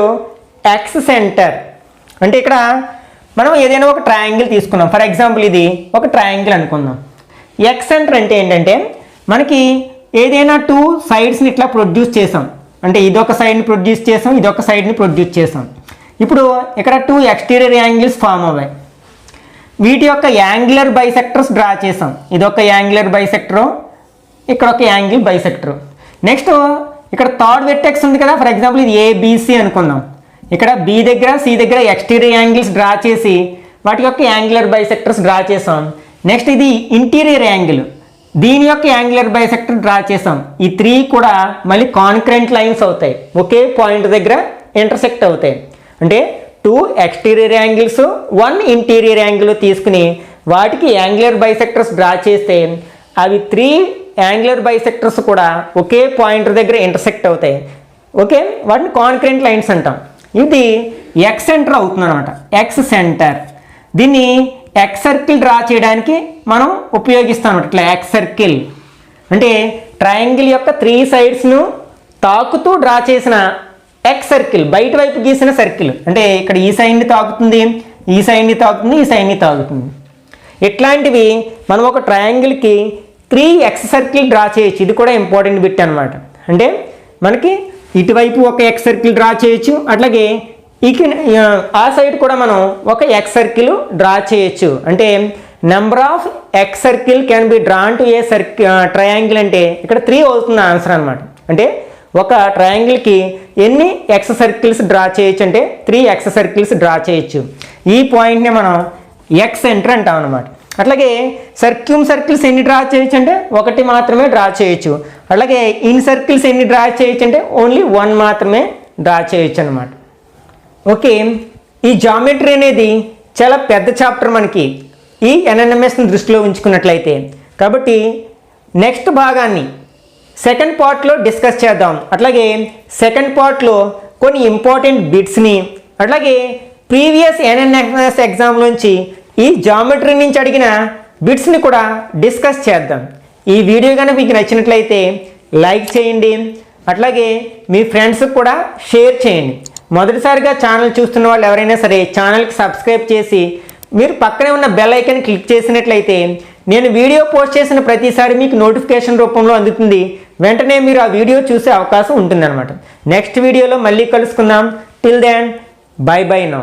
X centre. అంటే ఇక్కడ మనం ఏదైనా ఒక ట్రయాంగిల్ తీసుకున్నాం. ఫర్ ఎగ్జాంపుల్ ఇది ఒక ట్రయాంగిల్ అనుకుందాం. ఎక్స్ సెంటర్ అంటే ఏంటంటే మనకి ఏదైనా 2 సైడ్స్ని ఇట్లా ప్రొడ్యూస్ చేసాం. అంటే ఇదొక సైడ్ని ప్రొడ్యూస్ చేసాం, ఇదొక సైడ్ని ప్రొడ్యూస్ చేసాం. ఇప్పుడు ఇక్కడ 2 ఎక్స్టీరియర్ యాంగిల్స్ ఫామ్ అవ్వాయి. వీటి యొక్క యాంగులర్ బైసెక్టర్స్ డ్రా చేసాం. ఇదొక యాంగులర్ బైసెక్టర్, ఇక్కడ ఒక యాంగిల్ బైసెక్టర్. నెక్స్ట్ ఇక్కడ థర్డ్ వెర్టెక్స్ ఉంది కదా. ఫర్ ఎగ్జాంపుల్ ఇది ABC అనుకుందాం. ఇక్కడ B దగ్గర C దగ్గర ఎక్స్టీరియర్ యాంగిల్స్ డ్రా చేసి వాటి యొక్క యాంగులర్ బైసెక్టర్స్ డ్రా చేసాం. నెక్స్ట్ ఇది ఇంటీరియర్ యాంగిల్, దీని యొక్క యాంగులర్ బైసెక్టర్ డ్రా చేసాం. ఈ 3 కూడా మళ్ళీ కాన్కరెంట్ లైన్స్ అవుతాయి, ఒకే పాయింట్ దగ్గర ఇంటర్సెక్ట్ అవుతాయి. అంటే 2 ఎక్స్టీరియర్ యాంగిల్స్ 1 ఇంటీరియర్ యాంగిల్ తీసుకుని వాటికి యాంగులర్ బైసెక్టర్స్ డ్రా చేస్తే అవి 3 యాంగులర్ బైసెక్టర్స్ కూడా ఒకే పాయింట్ దగ్గర ఇంటర్సెక్ట్ అవుతాయి. ఓకే, వాటిని కాన్కరెంట్ లైన్స్ అంటాం. ఇది ఎక్స్ సెంటర్ అవుతుంది అనమాట. X centre. దీన్ని ఎక్స్ సర్కిల్ డ్రా చేయడానికి మనం ఉపయోగిస్తాం. ఇట్లా ఎక్స్ సర్కిల్ అంటే ట్రయాంగిల్ యొక్క 3 సైడ్స్ను తాకుతూ డ్రా చేసిన ఎక్స్ సర్కిల్, బయట వైపు గీసిన సర్కిల్. అంటే ఇక్కడ ఈ సైడ్ని తాకుతుంది, ఈ సైడ్ని తాకుతుంది, ఈ సైడ్ని తాకుతుంది. ఇట్లాంటివి మనం ఒక ట్రయాంగిల్కి 3 ఎక్స్ సర్కిల్ డ్రా చేయొచ్చు. ఇది కూడా ఇంపార్టెంట్ బిట్ అనమాట. అంటే మనకి ఇటువైపు ఒక ఎక్స్ సర్కిల్ డ్రా చేయొచ్చు, అట్లాగే ఆ సైడ్ కూడా మనం ఒక ఎక్స్ సర్కిల్ డ్రా చేయొచ్చు. అంటే number of X circle can be drawn to A triangle అంటే ఇక్కడ 3 అవుతుంది ఆన్సర్ అనమాట. అంటే ఒక ట్రయాంగిల్కి ఎన్ని ఎక్స్ సర్కిల్స్ డ్రా చేయొచ్చు అంటే 3 ఎక్స్ సర్కిల్స్ డ్రా చేయొచ్చు. ఈ పాయింట్ని మనం ఎక్స్ సెంటర్ అంటాం అనమాట. అట్లాగే సర్క్యూమ్ సర్కిల్స్ ఎన్ని డ్రా చేయొచ్చు అంటే 1 మాత్రమే డ్రా చేయొచ్చు. అలాగే ఇన్ సర్కిల్స్ ఎన్ని డ్రా చేయొచ్చు అంటే ఓన్లీ 1 మాత్రమే డ్రా చేయొచ్చు అనమాట. ఓకే, ఈ జామెట్రీ అనేది చాలా పెద్ద చాప్టర్ మనకి ఈ ఎన్ఎన్ఎంఎస్ని దృష్టిలో ఉంచుకున్నట్లయితే. కాబట్టి నెక్స్ట్ భాగాన్ని సెకండ్ పార్ట్లో డిస్కస్ చేద్దాం. అట్లాగే సెకండ్ పార్ట్లో కొన్ని ఇంపార్టెంట్ బిట్స్ని, అట్లాగే ప్రీవియస్ ఎన్ఎన్ఎంఎస్ ఎగ్జామ్లోంచి ఈ జామెట్రీ నుంచి అడిగిన బిట్స్ని కూడా డిస్కస్ చేద్దాం. ఈ వీడియో కనుక మీకు నచ్చినట్లయితే లైక్ చేయండి, అట్లాగే మీ ఫ్రెండ్స్కి కూడా షేర్ చేయండి. మొదటిసారిగా ఛానల్ చూస్తున్న వాళ్ళు ఎవరైనా సరే ఛానల్కి సబ్స్క్రైబ్ చేసి మీరు పక్కనే ఉన్న బెల్ ఐకాన్ క్లిక్ చేసినట్లయితే నేను వీడియో పోస్ట్ చేసిన ప్రతిసారి మీకు నోటిఫికేషన్ రూపంలో అందుతుంది. వెంటనే మీరు ఆ వీడియో చూసే అవకాశం ఉంటుందన్నమాట. నెక్స్ట్ వీడియోలో మళ్ళీ కలుసుకుందాం. Till then bye bye now.